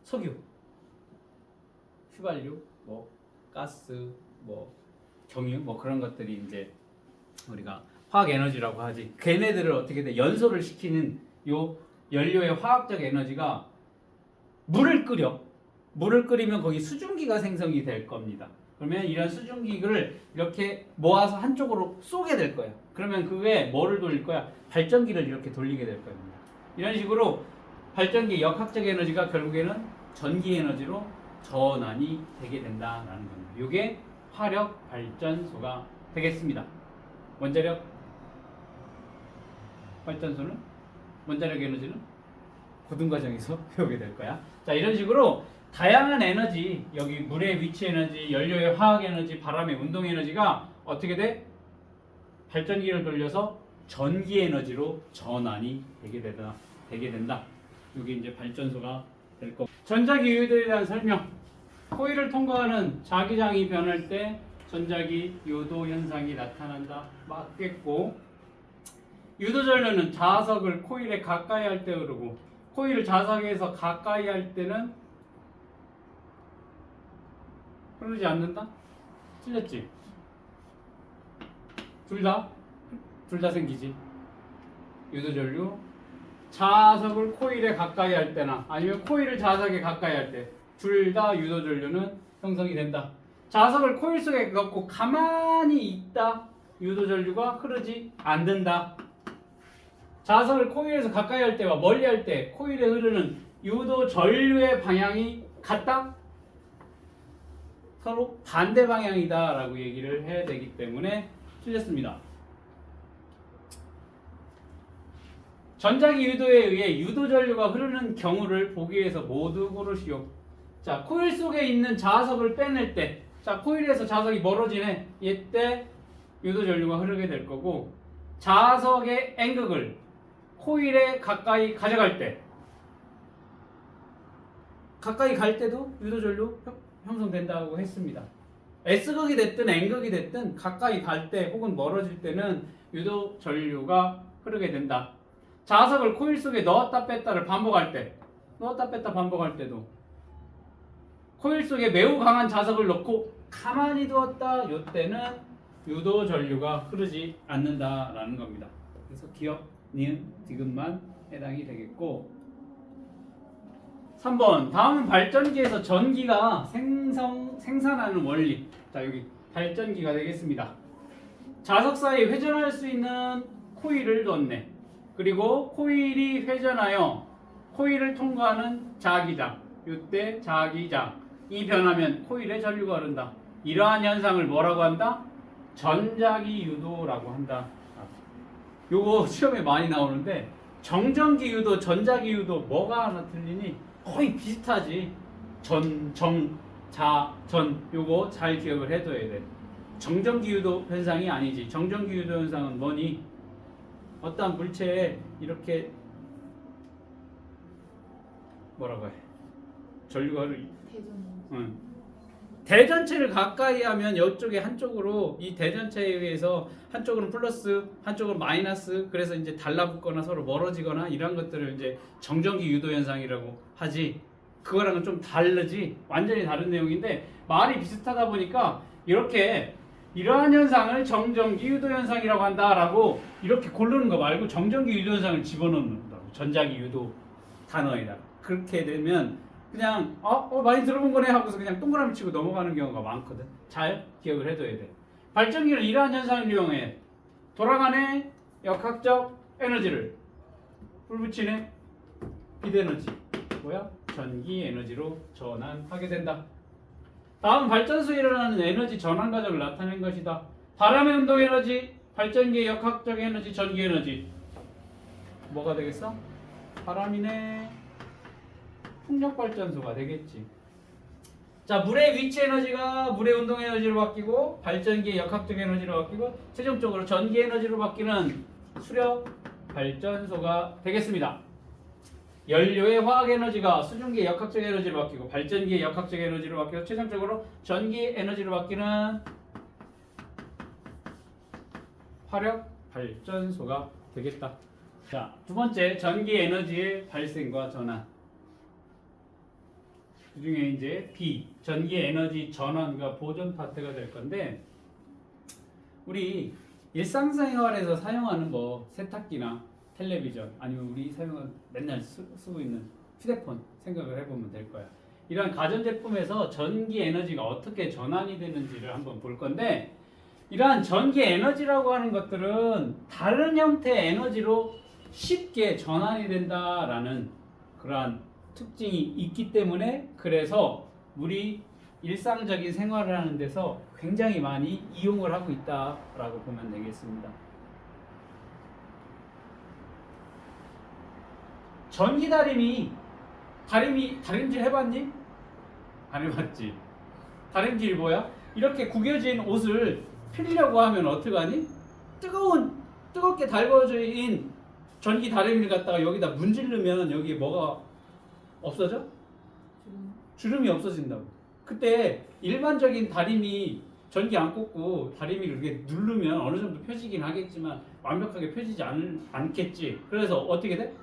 석유, 휘발유, 뭐 가스, 뭐 경유, 뭐 그런 것들이 이제 우리가 화학 에너지라고 하지. 걔네들을 어떻게 돼? 연소를 시키는 요 연료의 화학적 에너지가 물을 끓여. 물을 끓이면 거기 수증기가 생성이 될 겁니다. 그러면 이런 수증기를 이렇게 모아서 한쪽으로 쏘게 될 거야. 그러면 그 외에 뭐를 돌릴 거야? 발전기를 이렇게 돌리게 될 겁니다. 이런 식으로 발전기의 역학적 에너지가 결국에는 전기 에너지로 전환이 되게 된다라는 겁니다. 이게 화력 발전소가 되겠습니다. 원자력 발전소는 원자력 에너지는 고등 과정에서 배우게 될 거야. 자, 이런 식으로 다양한 에너지, 여기 물의 위치 에너지, 연료의 화학 에너지, 바람의 운동 에너지가 어떻게 돼? 발전기를 돌려서 전기 에너지로 전환이 되게 된다. 이게 이제 발전소가 될 거고. 전자기 유도에 대한 설명. 코일을 통과하는 자기장이 변할 때 전자기 요도 현상이 나타난다. 맞겠고. 유도 전류는 자석을 코일에 가까이 할 때 흐르고 코일을 자석에서 가까이 할 때는 흐르지 않는다? 틀렸지? 둘 다 생기지. 유도 전류, 자석을 코일에 가까이 할 때나 아니면 코일을 자석에 가까이 할 때 둘 다 유도 전류는 형성이 된다. 자석을 코일 속에 넣고 가만히 있다. 유도 전류가 흐르지 않는다. 자석을 코일에서 가까이 할 때와 멀리 할 때 코일에 흐르는 유도 전류의 방향이 같다. 서로 반대 방향이다 라고 얘기를 해야 되기 때문에 틀렸습니다. 전자기 유도에 의해 유도 전류가 흐르는 경우를 보기 위해서 모두 고르시오. 자, 코일 속에 있는 자석을 빼낼 때, 자, 코일에서 자석이 멀어지네. 이때 유도 전류가 흐르게 될 거고, 자석의 N극을 코일에 가까이 가져갈 때, 가까이 갈 때도 유도 전류 형성된다고 했습니다. S극이 됐든 N극이 됐든 가까이 갈 때 혹은 멀어질 때는 유도 전류가 흐르게 된다. 자석을 코일 속에 넣었다 뺐다를 반복할 때, 넣었다 뺐다 반복할 때도 코일 속에 매우 강한 자석을 넣고 가만히 두었다 이때는 유도 전류가 흐르지 않는다라는 겁니다. 그래서 기억, 니은, 디귿만 해당이 되겠고 3번 다음은 발전기에서 전기가 생산하는 원리. 자, 여기 발전기가 되겠습니다. 자석 사이에 회전할 수 있는 코일을 넣네. 그리고 코일이 회전하여 코일을 통과하는 자기장, 이때 자기장이 변하면 코일에 전류가 흐른다. 이러한 현상을 뭐라고 한다? 전자기 유도라고 한다. 요거 시험에 많이 나오는데 정전기 유도, 전자기 유도 뭐가 하나 틀리니? 거의 비슷하지. 전, 요거 잘 기억을 해둬야 돼. 정전기 유도 현상이 아니지. 정전기 유도 현상은 뭐니? 어떠한 물체에 이렇게 뭐라고 해? 전류가 대전. 대전체를 가까이 하면 이쪽에 한쪽으로 이 대전체에 의해서 한쪽으로는 플러스, 한쪽으로는 마이너스, 그래서 이제 달라붙거나 서로 멀어지거나 이런 것들을 이제 정전기 유도 현상이라고 하지. 그거랑은 좀 다르지. 완전히 다른 내용인데 말이 비슷하다 보니까 이렇게 이러한 현상을 정전기 유도 현상이라고 한다라고 이렇게 고르는 거 말고 정전기 유도 현상을 집어넣는다고. 전자기 유도 단어에다가. 그렇게 되면 그냥 많이 들어본 거네 하고서 그냥 동그라미 치고 넘어가는 경우가 많거든. 잘 기억을 해둬야 돼. 발전기는 이러한 현상을 이용해 돌아가는 역학적 에너지를 불 붙이는 빛에너지 뭐야? 전기 에너지로 전환하게 된다. 다음 발전소에 일어나는 에너지 전환 과정을 나타낸 것이다. 바람의 운동 에너지, 발전기의 역학적 에너지, 전기 에너지. 뭐가 되겠어? 바람이네. 풍력 발전소가 되겠지. 자, 물의 위치 에너지가 물의 운동 에너지로 바뀌고 발전기의 역학적 에너지로 바뀌고 최종적으로 전기 에너지로 바뀌는 수력 발전소가 되겠습니다. 연료의 화학 에너지가 수증기의 역학적 에너지로 바뀌고 발전기의 역학적 에너지로 바뀌고 최종적으로 전기 에너지로 바뀌는 화력 발전소가 되겠다. 자, 두 번째 전기 에너지의 발생과 전환. 그 중에 이제 B, 전기 에너지 전환과 보존 파트가 될 건데 우리 일상생활에서 사용하는 뭐 세탁기나 텔레비전 아니면 우리 맨날 쓰고 있는 휴대폰 생각을 해보면 될 거야. 이런 가전제품에서 전기 에너지가 어떻게 전환이 되는지를 한번 볼 건데 이러한 전기 에너지라고 하는 것들은 다른 형태의 에너지로 쉽게 전환이 된다라는 그러한 특징이 있기 때문에 그래서 우리 일상적인 생활을 하는 데서 굉장히 많이 이용을 하고 있다라고 보면 되겠습니다. 전기 다림질 해봤니? 안 해봤지. 다림질 뭐야? 이렇게 구겨진 옷을 필려고 하면 어떡하니? 뜨겁게 달궈진 전기 다림질 갖다가 여기다 문지르면 여기 뭐가 없어져? 주름이 없어진다고. 그때 일반적인 다림이 전기 안 꽂고 다리미를 이렇게 누르면 어느 정도 펴지긴 하겠지만 완벽하게 펴지지 않겠지. 그래서 어떻게 돼?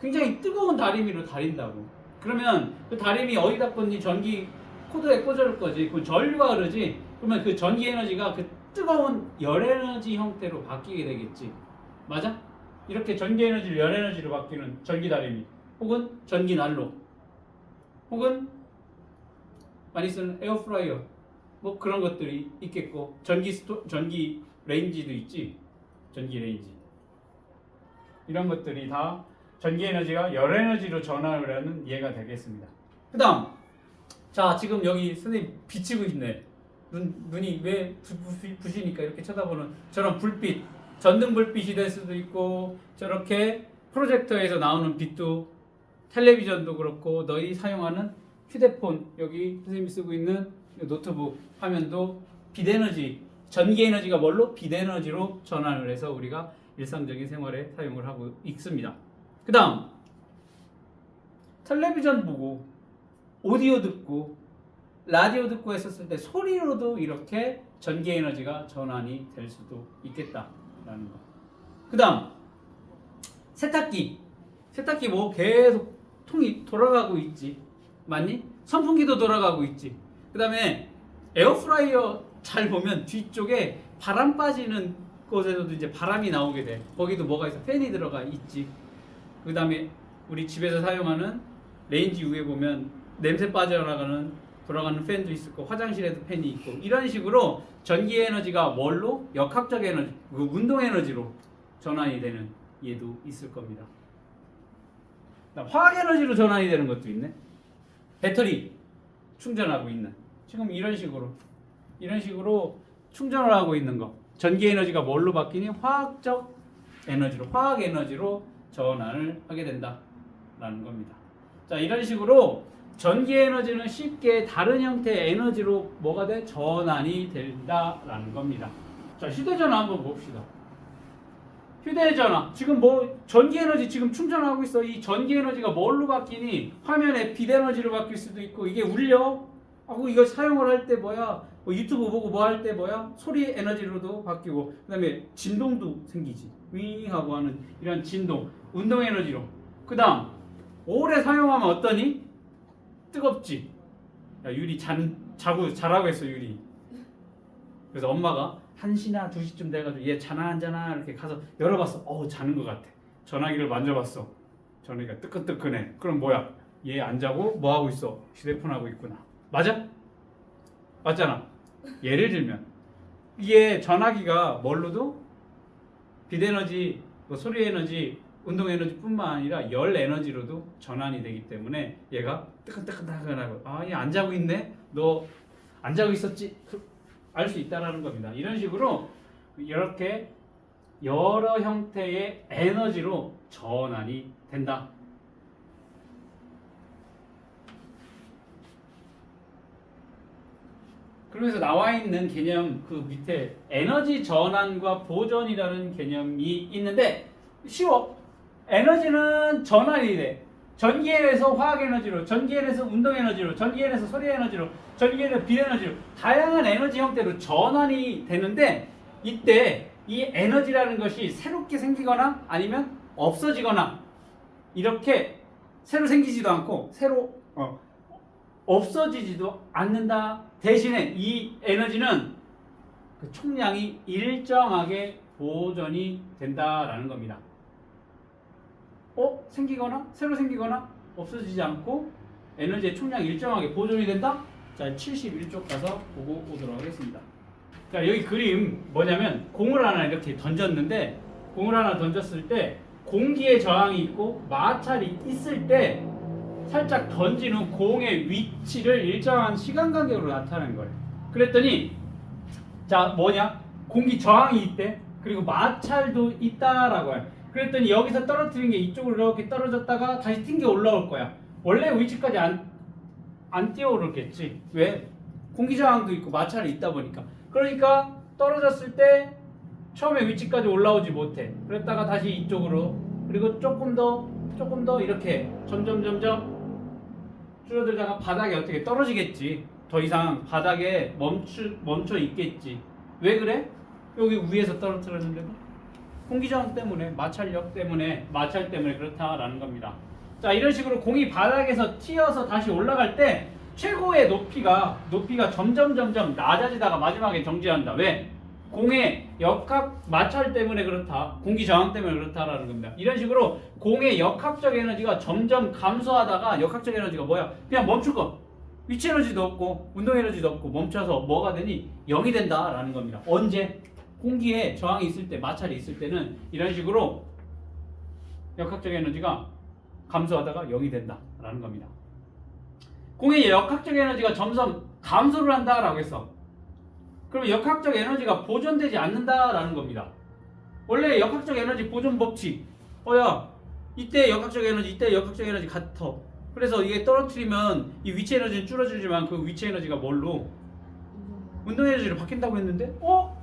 굉장히 뜨거운 다리미로 다린다고. 그러면 그 다리미 어디다 꽂니? 전기 코드에 꽂을 거지. 그 전류가 흐르지. 그러면 그 전기 에너지가 그 뜨거운 열 에너지 형태로 바뀌게 되겠지. 맞아? 이렇게 전기 에너지를 열 에너지로 바뀌는 전기 다리미, 혹은 전기 난로, 혹은 많이 쓰는 에어프라이어, 뭐 그런 것들이 있겠고, 전기 레인지도 있지. 전기 레인지. 이런 것들이 다 전기 에너지가 열 에너지로 전환을 하는 예가 되겠습니다. 그다음, 자 지금 여기 선생님 비치고 있네. 눈이 왜 부시니까 이렇게 쳐다보는 저런 불빛, 전등 불빛이 될 수도 있고, 저렇게 프로젝터에서 나오는 빛도, 텔레비전도 그렇고, 너희 사용하는 휴대폰, 여기 선생님이 쓰고 있는 노트북 화면도 빛에너지, 전기 에너지가 뭘로? 빛에너지로 전환을 해서 우리가 일상적인 생활에 사용을 하고 있습니다. 그 다음, 텔레비전 보고 오디오 듣고 라디오 듣고 했었을 때 소리로도 이렇게 전기 에너지가 전환이 될 수도 있겠다라는 거. 그 다음, 세탁기 뭐 계속 통이 돌아가고 있지, 맞니? 선풍기도 돌아가고 있지. 그 다음에 에어프라이어 잘 보면 뒤쪽에 바람 빠지는 곳에서도 이제 바람이 나오게 돼. 거기도 뭐가 있어? 팬이 들어가 있지. 그 다음에 우리 집에서 사용하는 레인지 위에 보면 냄새 빠져나가는 돌아가는 팬도 있을 거고, 화장실에도 팬이 있고, 이런 식으로 전기 에너지가 뭘로? 역학적 에너지, 그 운동 에너지로 전환이 되는 얘도 있을 겁니다. 화학 에너지로 전환이 되는 것도 있네. 배터리 충전하고 있는, 지금 이런 식으로 충전을 하고 있는 거, 전기 에너지가 뭘로 바뀌니? 화학적 에너지로, 화학 에너지로 전환을 하게 된다라는 겁니다. 자, 이런 식으로 전기 에너지는 쉽게 다른 형태의 에너지로 뭐가 돼? 전환이 된다라는 겁니다. 자, 휴대전화 한번 봅시다. 휴대전화 지금 뭐 전기 에너지 지금 충전하고 있어. 이 전기 에너지가 뭘로 바뀌니? 화면에 빛 에너지로 바뀔 수도 있고, 이게 울려. 하고 이거 사용을 할 때 뭐야? 뭐 유튜브 보고 뭐 할 때 뭐야? 소리 에너지로도 바뀌고, 그다음에 진동도 생기지. 윙 하고 하는 이런 진동, 운동 에너지로. 그다음 오래 사용하면 어떠니? 뜨겁지. 야, 유리 자라고 했어, 유리. 그래서 엄마가 1시나 2시쯤 돼가지고 얘 자나 안 자나 이렇게 가서 열어봤어. 자는 것 같아. 전화기를 만져봤어. 전화기가 뜨끈뜨끈해. 그럼 뭐야? 얘 안 자고 뭐 하고 있어? 휴대폰 하고 있구나. 맞아? 맞잖아. 예를 들면 이게 전화기가 뭘로도 빛에너지, 뭐 소리 에너지, 운동 에너지뿐만 아니라 열 에너지로도 전환이 되기 때문에 얘가 뜨끈뜨끈하고, 얘 안 자고 있네? 너 안 자고 있었지? 알 수 있다라는 겁니다. 이런 식으로 이렇게 여러 형태의 에너지로 전환이 된다. 그러면서 나와 있는 개념 그 밑에 에너지 전환과 보존이라는 개념이 있는데 쉬워. 에너지는 전환이 돼. 전기에서 화학 에너지로, 전기에서 운동 에너지로, 전기에서 소리 에너지로, 전기에서 빛 에너지로, 다양한 에너지 형태로 전환이 되는데, 이때 이 에너지라는 것이 새롭게 생기거나 아니면 없어지거나, 이렇게 새로 생기지도 않고 새로 없어지지도 않는다. 대신에 이 에너지는 그 총량이 일정하게 보존이 된다라는 겁니다. 생기거나 새로 생기거나 없어지지 않고 에너지의 총량이 일정하게 보존이 된다? 자, 71쪽 가서 보고 오도록 하겠습니다. 자, 여기 그림 뭐냐면 공을 하나 이렇게 던졌는데, 공을 하나 던졌을 때 공기의 저항이 있고 마찰이 있을 때 살짝 던진 후 공의 위치를 일정한 시간 간격으로 나타내는 거예요. 그랬더니 자, 뭐냐? 공기 저항이 있대. 그리고 마찰도 있다라고 해요. 그랬더니 여기서 떨어뜨린 게 이쪽으로 이렇게 떨어졌다가 다시 튕겨 올라올 거야. 원래 위치까지 안 뛰어오르겠지. 왜? 공기 저항도 있고 마찰이 있다 보니까. 그러니까 떨어졌을 때 처음에 위치까지 올라오지 못해. 그랬다가 다시 이쪽으로, 그리고 조금 더 이렇게 점점 줄어들다가 바닥에 어떻게 떨어지겠지. 더 이상 바닥에 멈춰 있겠지. 왜 그래? 여기 위에서 떨어뜨렸는데도 공기저항 때문에, 마찰 때문에 그렇다라는 겁니다. 자, 이런 식으로 공이 바닥에서 튀어서 다시 올라갈 때 최고의 높이가 점점 낮아지다가 마지막에 정지한다. 왜? 공의 역학 마찰 때문에 그렇다. 공기 저항 때문에 그렇다라는 겁니다. 이런 식으로 공의 역학적 에너지가 점점 감소하다가 역학적 에너지가 뭐야? 그냥 멈출 거. 위치 에너지도 없고 운동 에너지도 없고 멈춰서 뭐가 되니? 0이 된다라는 겁니다. 언제? 공기에 저항이 있을 때, 마찰이 있을 때는 이런 식으로 역학적 에너지가 감소하다가 0이 된다라는 겁니다. 공의 역학적 에너지가 점점 감소를 한다라고 했어. 그러면 역학적 에너지가 보존되지 않는다라는 겁니다. 원래 역학적 에너지 보존 법칙. 야, 이때 역학적 에너지, 이때 역학적 에너지 같아. 그래서 이게 떨어뜨리면 이 위치 에너지는 줄어들지만 그 위치 에너지가 뭘로? 운동 에너지로 바뀐다고 했는데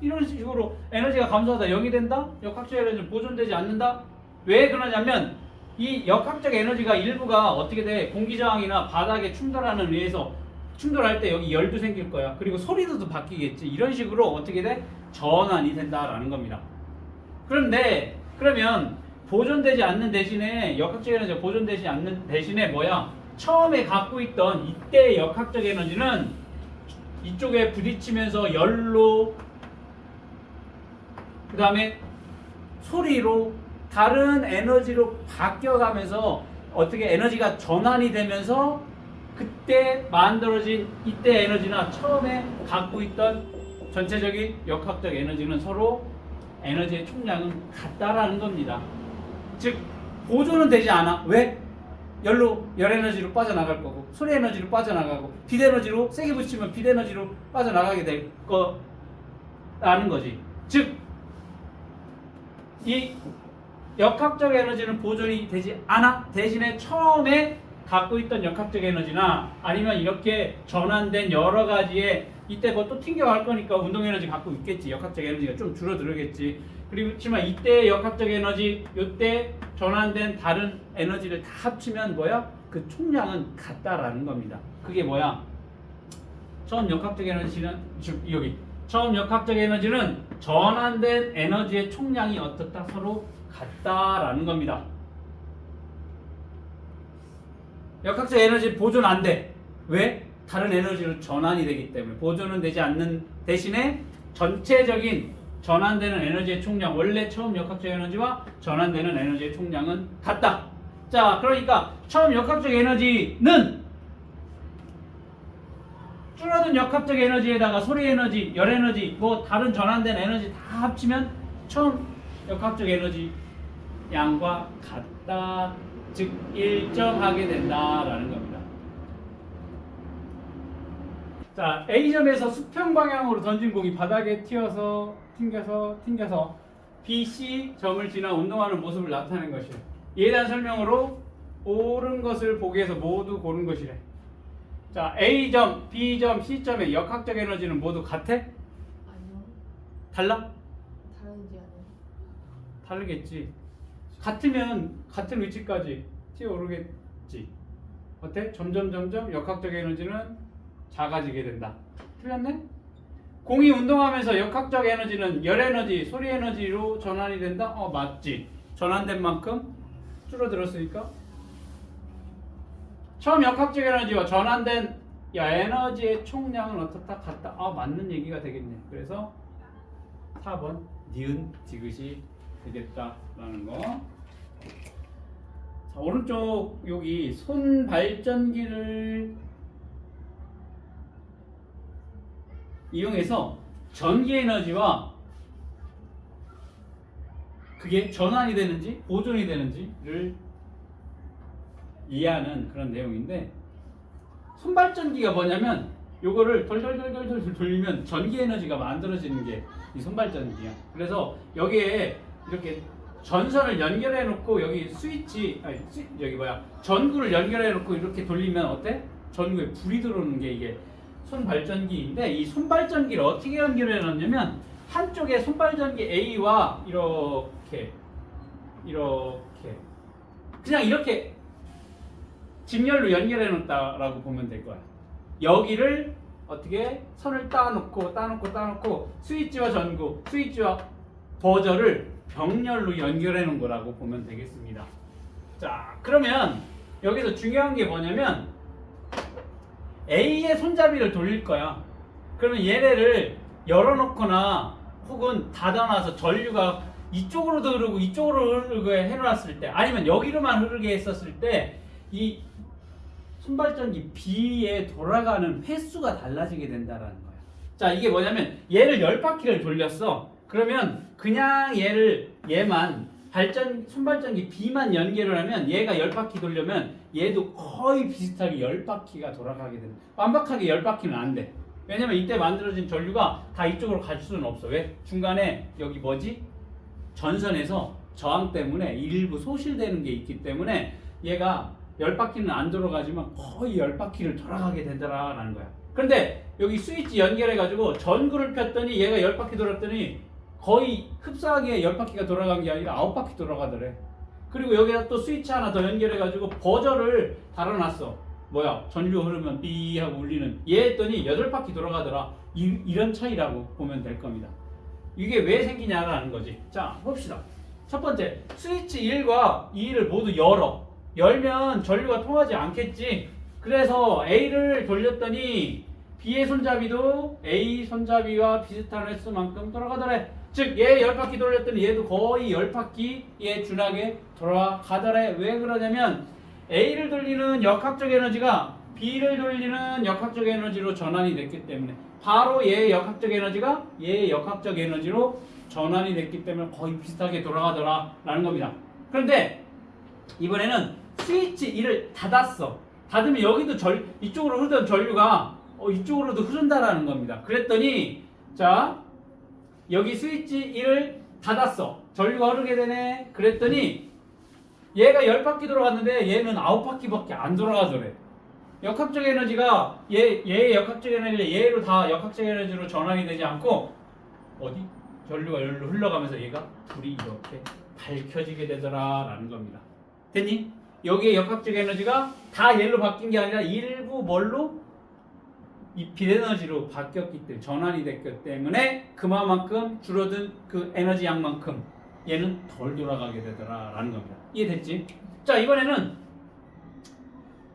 이런 식으로 에너지가 감소하다 0이 된다? 역학적 에너지는 보존되지 않는다? 왜 그러냐면 이 역학적 에너지가 일부가 어떻게 돼? 공기저항이나 바닥에 충돌하는 의해서 충돌할 때 여기 열도 생길 거야. 그리고 소리도 바뀌겠지. 이런 식으로 어떻게 돼? 전환이 된다라는 겁니다. 그런데 그러면 보존되지 않는 대신에 역학적 에너지가 보존되지 않는 대신에 뭐야? 처음에 갖고 있던 이때의 역학적 에너지는 이쪽에 부딪히면서 열로 그 다음에 소리로 다른 에너지로 바뀌어가면서 어떻게 에너지가 전환이 되면서 그때 만들어진 이때 에너지나 처음에 갖고 있던 전체적인 역학적 에너지는 서로 에너지의 총량은 같다라는 겁니다. 즉 보존은 되지 않아. 왜? 열로 열 에너지로 빠져나갈 거고 소리 에너지로 빠져나가고 빛 에너지로 세게 붙이면 빛 에너지로 빠져나가게 될 거라는 거지. 즉 이 역학적 에너지는 보존이 되지 않아. 대신에 처음에 갖고 있던 역학적 에너지나 아니면 이렇게 전환된 여러 가지의 이때 뭐 또 튕겨갈 거니까 운동 에너지 갖고 있겠지. 역학적 에너지가 좀 줄어들겠지. 그렇지만 이때 역학적 에너지, 이때 전환된 다른 에너지를 다 합치면 뭐야? 그 총량은 같다라는 겁니다. 그게 뭐야? 처음 역학적 에너지는 여기 처음 역학적 에너지는 전환된 에너지의 총량이 어떻다? 서로 같다라는 겁니다. 역학적 에너지 보존 안 돼. 왜? 다른 에너지로 전환이 되기 때문에. 보존은 되지 않는 대신에 전체적인 전환되는 에너지의 총량, 원래 처음 역학적 에너지와 전환되는 에너지의 총량은 같다. 자, 그러니까 처음 역학적 에너지는 줄어든 역학적 에너지에다가 소리 에너지, 열 에너지, 뭐 다른 전환된 에너지 다 합치면 처음 역학적 에너지 양과 같다. 즉 일정하게 된다라는 겁니다. 자, A점에서 수평 방향으로 던진 공이 바닥에 튕겨서 BC 점을 지나 운동하는 모습을 나타낸 것이래. 이에 대한 설명으로 옳은 것을 보기 위해서 모두 고른 것이래. 자, A점, B점, C점의 역학적 에너지는 모두 같아? 아니요. 달라? 다른지 아니요. 다르겠지. 같으면 같은 위치까지 튀어오르겠지. 어때? 점점 역학적 에너지는 작아지게 된다. 틀렸네? 공이 운동하면서 역학적 에너지는 열 에너지, 소리 에너지로 전환이 된다? 맞지. 전환된 만큼 줄어들었으니까. 처음 역학적 에너지와 전환된 에너지의 총량은 어떻다? 같다. 맞는 얘기가 되겠네. 그래서 4번 니은 디귿이 되겠다라는 거. 자, 오른쪽 여기 손 발전기를 이용해서 전기 에너지와 그게 전환이 되는지 보존이 되는지를 이해하는 그런 내용인데, 손발전기가 뭐냐면 요거를 덜덜덜덜 돌리면 전기 에너지가 만들어지는 게 이 손발전기야. 그래서 여기에 이렇게 전선을 연결해 놓고 여기 전구를 연결해 놓고 이렇게 돌리면 어때? 전구에 불이 들어오는 게 이게 손발전기인데, 이 손발전기를 어떻게 연결해 놓냐면 한쪽에 손발전기 A와 이렇게 그냥 이렇게 직렬로 연결해 놓았다라고 보면 될 거야. 여기를 어떻게 선을 따놓고 스위치와 전구, 스위치와 버저를 병렬로 연결해 놓은 거라고 보면 되겠습니다. 자, 그러면 여기서 중요한 게 뭐냐면 A의 손잡이를 돌릴 거야. 그러면 얘네를 열어놓거나 혹은 닫아놔서 전류가 이쪽으로도 흐르고 이쪽으로 흐르게 해놨을 때 아니면 여기로만 흐르게 했었을 때 이 순발전기 B에 돌아가는 횟수가 달라지게 된다라는 거야. 자, 이게 뭐냐면 얘를 10바퀴를 돌렸어. 그러면 그냥 얘만 순발전기 B만 연결을 하면 얘가 10바퀴 돌려면 얘도 거의 비슷하게 10바퀴가 돌아가게 된다. 완벽하게 10바퀴는 안 돼. 왜냐면 이때 만들어진 전류가 다 이쪽으로 갈 수는 없어. 왜? 중간에 여기 뭐지? 전선에서 저항 때문에 일부 소실되는 게 있기 때문에 얘가 10바퀴는 안 돌아가지만 거의 10바퀴를 돌아가게 된다라는 거야. 그런데 여기 스위치 연결해가지고 전구를 폈더니 얘가 10바퀴 돌았더니 거의 흡사하게 10바퀴가 돌아간 게 아니라 9바퀴 돌아가더래. 그리고 여기다 또 스위치 하나 더 연결해가지고 버저를 달아놨어. 뭐야? 전류 흐르면 삐 하고 울리는 얘 했더니 8바퀴 돌아가더라. 이런 차이라고 보면 될 겁니다. 이게 왜 생기냐라는 거지. 자, 봅시다. 첫 번째, 스위치 1과 2를 모두 열면 전류가 통하지 않겠지. 그래서 A를 돌렸더니 B의 손잡이도 A 손잡이와 비슷한 횟수만큼 돌아가더래. 즉, 얘 10바퀴 돌렸더니 얘도 거의 10바퀴에 준하게 돌아가더래. 왜 그러냐면 A를 돌리는 역학적 에너지가 B를 돌리는 역학적 에너지로 전환이 됐기 때문에 바로 얘의 역학적 에너지가 얘의 역학적 에너지로 전환이 됐기 때문에 거의 비슷하게 돌아가더라 라는 겁니다. 그런데 이번에는 스위치 1을 닫았어. 닫으면 여기도 이쪽으로 흐르던 전류가 이쪽으로도 흐른다라는 겁니다. 그랬더니 자, 여기 스위치 1을 닫았어. 전류가 흐르게 되네. 그랬더니 얘가 10바퀴 돌아갔는데 얘는 9바퀴밖에 안 돌아가더래. 역학적 에너지가 얘의 역학적 에너지가 얘로 다 역학적 에너지로 전환이 되지 않고 어디? 전류가 여기로 흘러가면서 얘가 불이 이렇게 밝혀지게 되더라라는 겁니다. 됐니? 여기에 역학적 에너지가 다 얘로 바뀐 게 아니라 일부 뭘로? 이 빛에너지로 바뀌었기 때문에 전환이 됐기 때문에 그만큼 줄어든 그 에너지 양만큼 얘는 덜 돌아가게 되더라라는 겁니다. 이해됐지? 자, 이번에는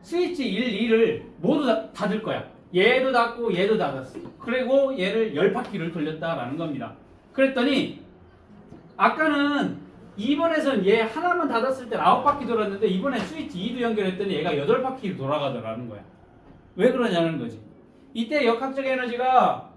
스위치 1, 2를 모두 닫을 거야. 얘도 닫고 얘도 닫았어. 그리고 얘를 10바퀴를 돌렸다라는 겁니다. 그랬더니 아까는 2번에서는 얘 하나만 닫았을 때 9바퀴 돌았는데 이번에 스위치 2도 연결했더니 얘가 8바퀴 돌아가더라는 거야. 왜 그러냐는 거지. 이때 역학적 에너지가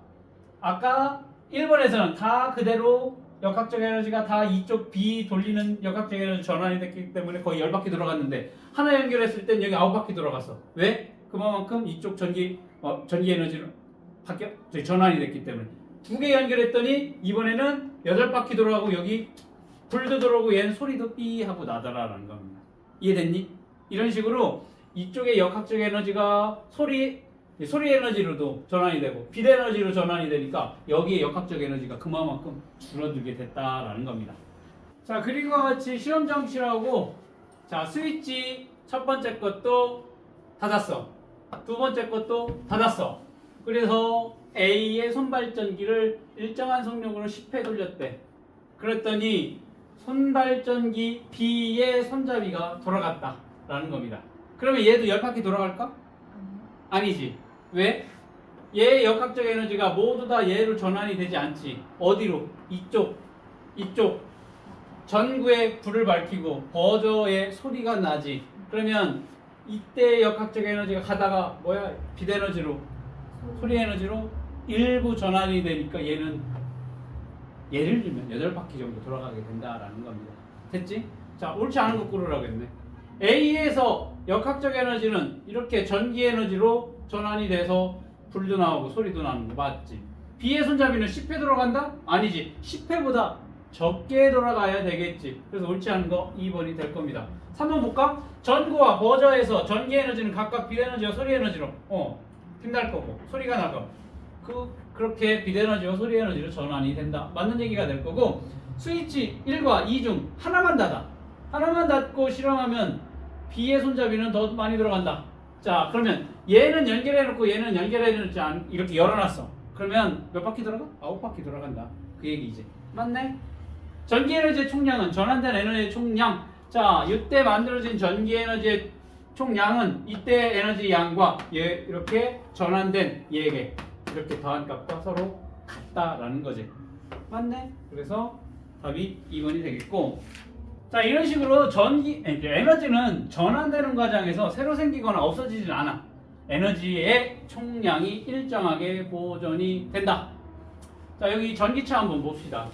아까 1번에서는 다 그대로 역학적 에너지가 다 이쪽 B 돌리는 역학적 에너지 전환이 됐기 때문에 거의 10바퀴 돌아갔는데 하나 연결했을 땐 여기 9바퀴 돌아갔어. 왜? 그만큼 이쪽 전기 에너지로 전환이 됐기 때문에. 2개 연결했더니 이번에는 8바퀴 돌아가고 여기 불도 들어오고 얘는 소리도 삐 하고 나더라라는 겁니다. 이해됐니? 이런 식으로 이쪽에 역학적 에너지가 소리 에너지로도 전환이 되고 빛 에너지로 전환이 되니까 여기에 역학적 에너지가 그만큼 줄어들게 됐다라는 겁니다. 자, 그림과 같이 실험 장치라고 자, 스위치 첫 번째 것도 닫았어. 두 번째 것도 닫았어. 그래서 A의 손발전기를 일정한 속력으로 10회 돌렸대. 그랬더니 손발전기 B의 손잡이가 돌아갔다라는 겁니다. 그러면 얘도 10바퀴 돌아갈까? 아니지. 왜? 얘의 역학적 에너지가 모두 다 얘로 전환이 되지 않지. 어디로? 이쪽 전구에 불을 밝히고 버저에 소리가 나지. 그러면 이때 역학적 에너지가 가다가 뭐야? 빛 에너지로 소리 에너지로 일부 전환이 되니까 얘는 예를 들면 8바퀴 정도 돌아가게 된다라는 겁니다. 됐지? 자, 옳지 않은 거 고르라고 했네. A에서 역학적 에너지는 이렇게 전기 에너지로 전환이 돼서 불도 나오고 소리도 나는 거 맞지? B의 손잡이는 10회 돌아간다? 아니지. 10회보다 적게 돌아가야 되겠지. 그래서 옳지 않은 거 2번이 될 겁니다. 3번 볼까? 전구와 버저에서 전기 에너지는 각각 빛 에너지와 소리 에너지로 빛날 거고 소리가 나고 그렇게 빛 에너지와 소리 에너지로 전환이 된다. 맞는 얘기가 될 거고 스위치 1과 2 중 하나만 닫고 실험하면 B의 손잡이는 더 많이 들어간다. 자, 그러면 얘는 연결해놓고 얘는 연결해놓지 않 이렇게 열어놨어. 그러면 몇 바퀴 돌아가? 9바퀴 돌아간다. 그 얘기지. 맞네? 전기 에너지의 총량은 전환된 에너지의 총량. 자, 이때 만들어진 전기 에너지의 총량은 이때 에너지 양과 얘 이렇게 전환된 얘에게 이렇게 더한 값과 서로 같다라는 거지. 맞네. 그래서 답이 2번이 되겠고, 자 이런 식으로 에너지는 전환되는 과정에서 새로 생기거나 없어지진 않아. 에너지의 총량이 일정하게 보존이 된다. 자 여기 전기차 한번 봅시다.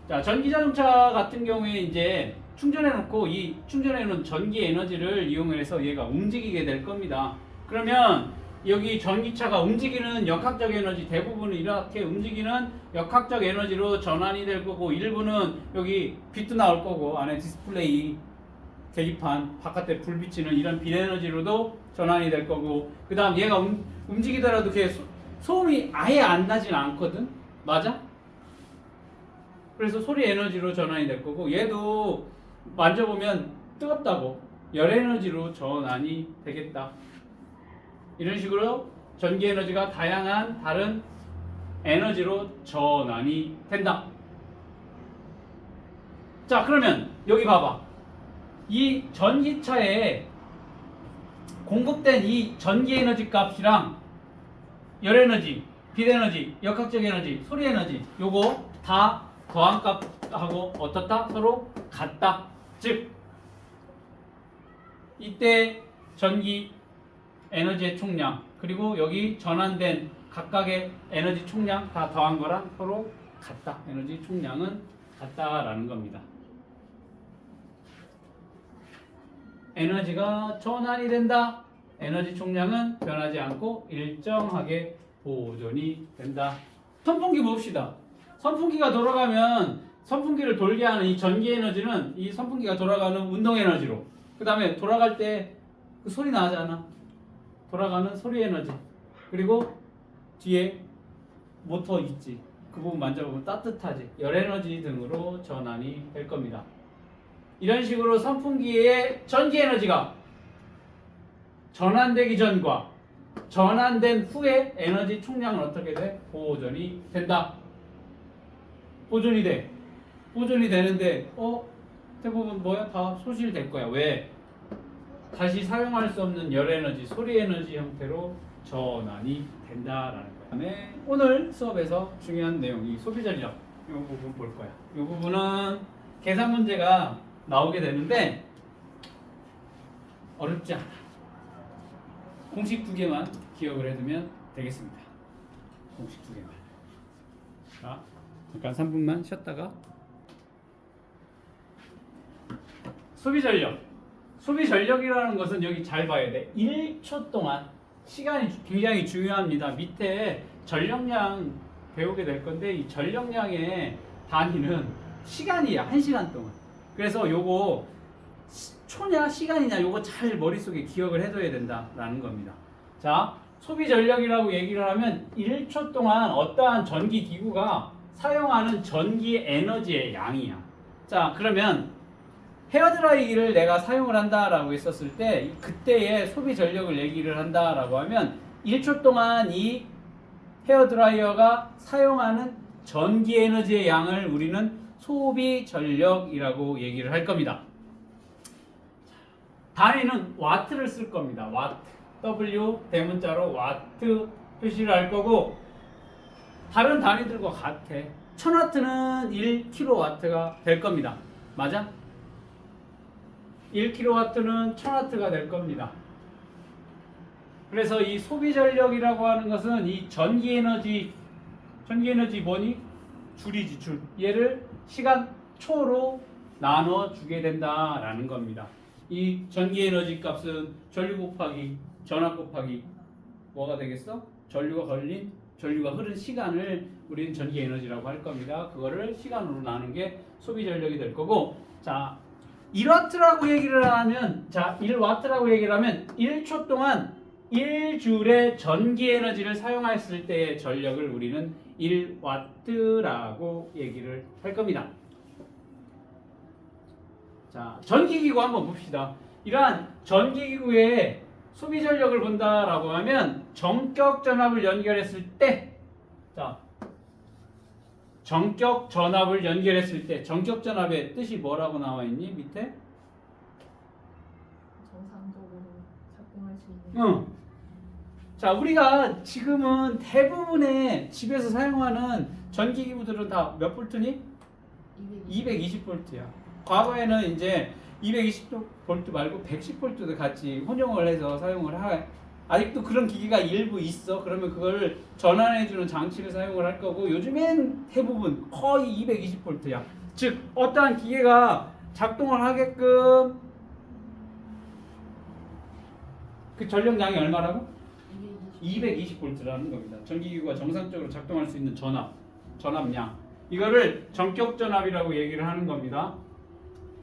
자 전기자동차 같은 경우에 이제 충전해 놓고 이 충전해 놓은 전기 에너지를 이용해서 얘가 움직이게 될 겁니다. 그러면 여기 전기차가 움직이는 역학적 에너지 대부분은 이렇게 움직이는 역학적 에너지로 전환이 될 거고, 일부는 여기 빛도 나올 거고 안에 디스플레이 계기판 바깥에 불 비치는 이런 빛 에너지로도 전환이 될 거고, 그 다음 얘가 움직이더라도 그게 소음이 아예 안 나진 않거든. 맞아? 그래서 소리 에너지로 전환이 될 거고, 얘도 만져보면 뜨겁다고 열 에너지로 전환이 되겠다. 이런 식으로 전기 에너지가 다양한 다른 에너지로 전환이 된다. 자 그러면 여기 봐봐. 이 전기차에 공급된 이 전기 에너지 값이랑 열 에너지, 빛 에너지, 역학적 에너지, 소리 에너지 요거 다 더한 값하고 어떻다? 서로 같다. 즉 이때 전기 에너지의 총량 그리고 여기 전환된 각각의 에너지 총량 다 더한 거랑 서로 같다. 에너지 총량은 같다라는 겁니다. 에너지가 전환이 된다. 에너지 총량은 변하지 않고 일정하게 보존이 된다. 선풍기 봅시다. 선풍기가 돌아가면 선풍기를 돌게 하는 이 전기 에너지는 이 선풍기가 돌아가는 운동 에너지로, 그 다음에 돌아갈 때 그 소리 나잖아. 돌아가는 소리 에너지, 그리고 뒤에 모터 있지. 그 부분 만져보면 따뜻하지. 열 에너지 등으로 전환이 될 겁니다. 이런 식으로 선풍기의 전기 에너지가 전환되기 전과 전환된 후에 에너지 총량은 어떻게 돼? 보존이 된다. 보존이 돼. 보존이 되는데 대부분 뭐야? 다 소실될 거야. 왜? 다시 사용할 수 없는 열 에너지, 소리 에너지 형태로 전환이 된다라는 거야. 그다음에 오늘 수업에서 중요한 내용이 소비 전력. 이 부분 볼 거야. 이 부분은 계산 문제가 나오게 되는데 어렵지 않아. 공식 2개만 기억을 해두면 되겠습니다. 공식 2개만. 자, 잠깐 3분만 쉬었다가 소비 전력. 소비 전력이라는 것은 여기 잘 봐야 돼. 1초 동안 시간이 굉장히 중요합니다. 밑에 전력량 배우게 될 건데 이 전력량의 단위는 시간이야. 1시간 동안. 그래서 요거 초냐 시간이냐 요거 잘 머릿속에 기억을 해둬야 된다라는 겁니다. 자, 소비 전력이라고 얘기를 하면 1초 동안 어떠한 전기 기구가 사용하는 전기 에너지의 양이야. 자, 그러면 헤어드라이기를 내가 사용을 한다라고 했었을 때 그때의 소비 전력을 얘기를 한다라고 하면 1초 동안 이 헤어드라이어가 사용하는 전기 에너지의 양을 우리는 소비 전력이라고 얘기를 할 겁니다. 단위는 와트를 쓸 겁니다. 와트. W 대문자로 와트 표시를 할 거고, 다른 단위들과 같아. 1000와트는 1kW가 될 겁니다. 맞아? 1kW는 1000W가 될 겁니다. 그래서 이 소비 전력이라고 하는 것은 이 전기 에너지 뭐니? 줄이지, 줄. 얘를 시간 초로 나눠 주게 된다라는 겁니다. 이 전기 에너지 값은 전류 곱하기 전압 곱하기 뭐가 되겠어? 전류가 흐른 시간을 우리는 전기 에너지라고 할 겁니다. 그거를 시간으로 나눈 게 소비 전력이 될 거고, 자, 1와트라고 얘기를 하면, 1초 동안 1줄의 전기 에너지를 사용했을 때의 전력을 우리는 1와트라고 얘기를 할 겁니다. 자, 전기기구 한번 봅시다. 이러한 전기기구의 소비 전력을 본다라고 하면 정격 전압을 연결했을 때, 자, 정격 전압을 연결했을 때 정격 전압의 뜻이 뭐라고 나와 있니? 밑에? 정상적으로 작동할 수 있는. 자, 우리가 지금은 대부분의 집에서 사용하는 전기기구들은 다 몇 볼트니? 220. 220볼트야. 과거에는 이제 220볼트 말고 110볼트도 같이 혼용을 해서 사용을 아직도 그런 기기가 일부 있어. 그러면 그걸 전환해주는 장치를 사용을 할 거고, 요즘엔 대부분 거의 220볼트야. 즉 어떠한 기계가 작동을 하게끔 그 전력량이 얼마라고? 220볼트라는 겁니다. 전기기구가 정상적으로 작동할 수 있는 전압량. 이거를 전격 전압이라고 얘기를 하는 겁니다.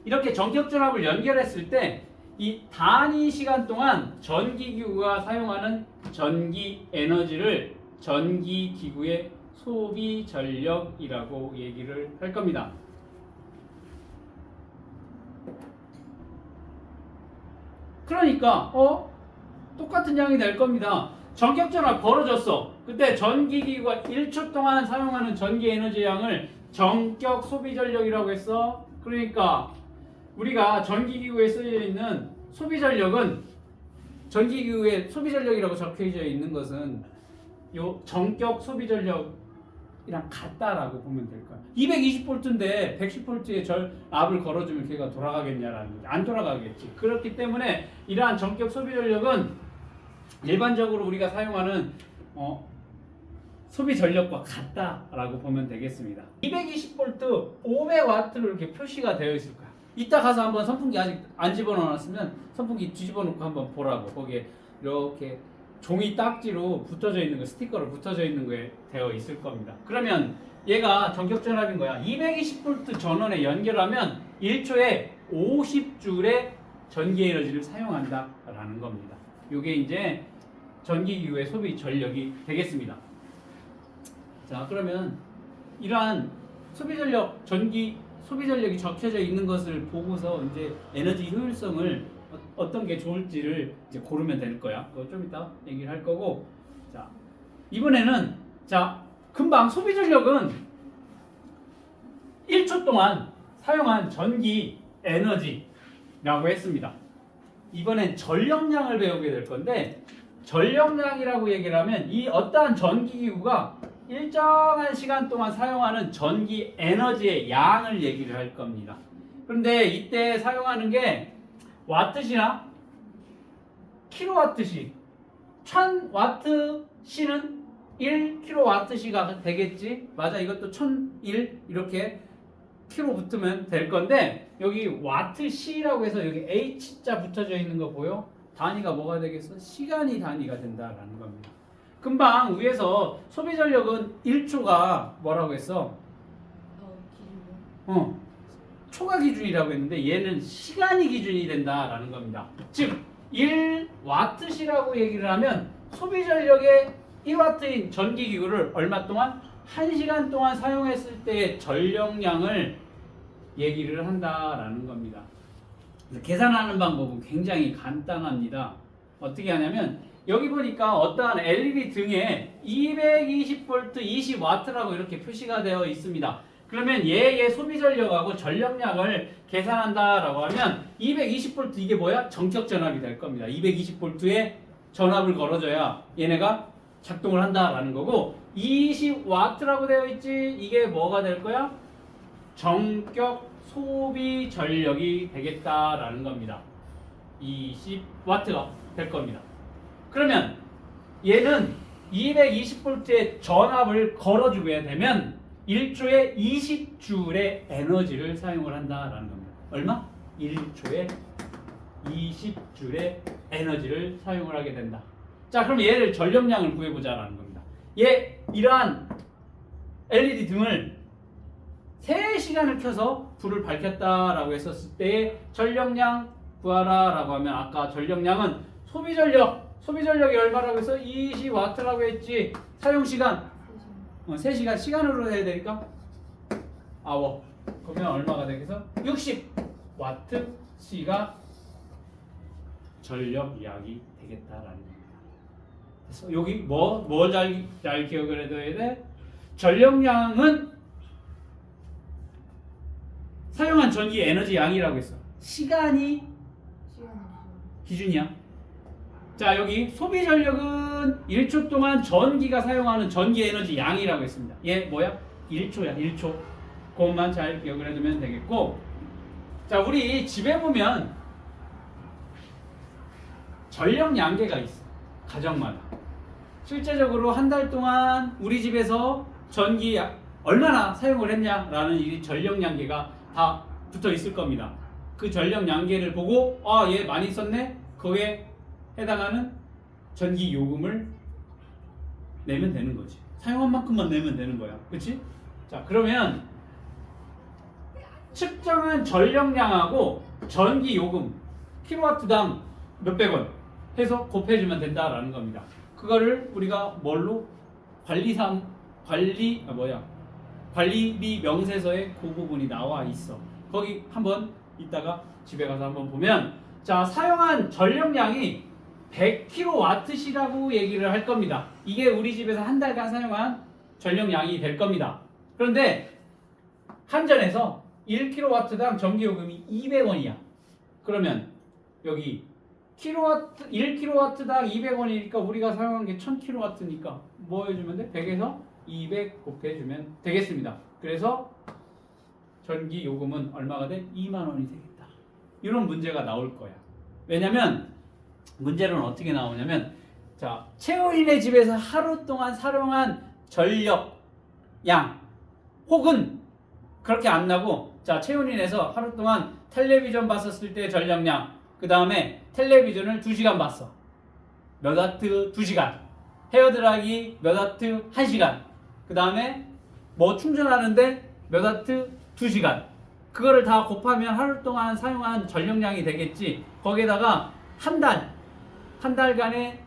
이렇게 전격 전압을 연결했을 때 이 단위 시간 동안 전기기구가 사용하는 전기 에너지를 전기기구의 소비 전력이라고 얘기를 할 겁니다. 그러니까 똑같은 양이 될 겁니다. 전격 전압 벌어졌어. 그때 전기기구가 1초 동안 사용하는 전기 에너지 양을 전격 소비 전력이라고 했어. 그러니까 우리가 전기기구에 쓰여 있는 소비 전력은, 전기기구에 소비 전력이라고 적혀져 있는 것은 요 전격 소비 전력이랑 같다라고 보면 될 거야. 220볼트인데 110볼트에 압을 걸어주면 걔가 돌아가겠냐라는 거지. 안 돌아가겠지. 그렇기 때문에 이러한 전격 소비 전력은 일반적으로 우리가 사용하는 소비 전력과 같다라고 보면 되겠습니다. 220V 500W로 이렇게 표시가 되어 있을 거야. 이따 가서 한번 선풍기 아직 안 집어넣어놨으면 선풍기 뒤집어 놓고 한번 보라고. 거기에 이렇게 종이 딱지로 붙어져 있는 거, 스티커로 붙어져 있는 거에 되어 있을 겁니다. 그러면 얘가 전격 전압인 거야. 220V 전원에 연결하면 1초에 50줄의 전기 에너지를 사용한다라는 겁니다. 이게 이제 전기기구의 소비 전력이 되겠습니다. 자, 그러면 이러한 소비 전력, 소비 전력이 적혀져 있는 것을 보고서 이제 에너지 효율성을 어떤 게 좋을지를 이제 고르면 될 거야. 그거 좀 이따 얘기를 할 거고. 자, 이번에는 금방 소비 전력은 1초 동안 사용한 전기 에너지라고 했습니다. 이번엔 전력량을 배우게 될 건데, 전력량이라고 얘기를 하면 이 어떠한 전기기구가 일정한 시간 동안 사용하는 전기 에너지의 양을 얘기를 할 겁니다. 그런데 이때 사용하는 게 와트시나 킬로와트시, 1000와트시는 1킬로와트시가 되겠지? 맞아, 이것도 1001 이렇게 킬로 붙으면 될 건데, 여기 와트시라고 해서 여기 H자 붙어져 있는 거 보여? 단위가 뭐가 되겠어? 시간이 단위가 된다라는 겁니다. 금방 위에서 소비 전력은 1초가 뭐라고 했어? 기준으로. 초가 기준이라고 했는데 얘는 시간이 기준이 된다라는 겁니다. 즉 1와트시라고 얘기를 하면 소비 전력의 1와트인 전기기구를 얼마 동안? 1시간 동안 사용했을 때의 전력량을 얘기를 한다라는 겁니다. 그래서 계산하는 방법은 굉장히 간단합니다. 어떻게 하냐면 여기 보니까 어떠한 LED 등에 220V 20W라고 이렇게 표시가 되어 있습니다. 그러면 얘의 소비 전력하고 전력량을 계산한다라고 하면 220V 이게 뭐야? 전격 전압이 될 겁니다. 220V에 전압을 걸어줘야 얘네가 작동을 한다라는 거고, 20W라고 되어 있지? 이게 뭐가 될 거야? 전격 소비 전력이 되겠다라는 겁니다. 20W가 될 겁니다. 그러면 얘는 220V의 전압을 걸어주게 되면 1초에 20줄의 에너지를 사용을 한다라는 겁니다. 얼마? 1초에 20줄의 에너지를 사용을 하게 된다. 자, 그럼 얘를 전력량을 구해보자라는 겁니다. 이러한 LED 등을 3시간을 켜서 불을 밝혔다라고 했었을 때 전력량 구하라라고 하면, 아까 전력량은 소비 전력이 얼마라고 해서 20W라고 했지. 사용시간 3시간 시간으로 해야 되니까 아워. 그러면 얼마가 되겠어? 60W시가 전력량이 되겠다라는 겁니다. 그래서 여기 뭘 잘 기억을 해둬야 돼? 전력량은 사용한 전기 에너지 양이라고 했어. 시간이 기준이야. 자, 여기 소비 전력은 1초 동안 전기가 사용하는 전기 에너지 양이라고 했습니다. 얘 뭐야? 1초야 1초. 그것만 잘 기억을 해두면 되겠고, 자 우리 집에 보면 전력 양계가 있어. 가정마다 실제적으로 한 달 동안 우리 집에서 전기 얼마나 사용을 했냐라는 이 전력 양계가 다 붙어 있을 겁니다. 그 전력 양계를 보고 얘 많이 썼네? 그거에 해당하는 전기 요금을 내면 되는 거지. 사용한 만큼만 내면 되는 거야. 그치? 자 그러면 측정한 전력량하고 전기 요금 킬로와트당 몇백 원 해서 곱해주면 된다라는 겁니다. 그거를 우리가 뭘로? 관리비 명세서에 그 부분이 나와 있어. 거기 한번 이따가 집에 가서 한번 보면, 자 사용한 전력량이 100kWh라고 얘기를 할 겁니다. 이게 우리 집에서 한 달간 사용한 전력량이 될 겁니다. 그런데 한전에서 1kW당 전기요금이 200원이야. 그러면 여기 1kW당 200원이니까 우리가 사용한 게 1000kW니까 뭐 해주면 돼? 100에서 200 곱해주면 되겠습니다. 그래서 전기요금은 얼마가 돼? 2만원이 되겠다. 이런 문제가 나올 거야. 왜냐면 문제는 어떻게 나오냐면, 자 채우인의 집에서 하루 동안 사용한 전력량 혹은 그렇게 안 나고, 자 채우인에서 하루 동안 텔레비전 봤었을 때 전력량, 그 다음에 텔레비전을 2시간 봤어. 몇 와트 2시간. 헤어드라이기 몇 와트 1시간. 그 다음에 뭐 충전하는데 몇 와트 2시간. 그거를 다 곱하면 하루 동안 사용한 전력량이 되겠지. 거기에다가 한 달간의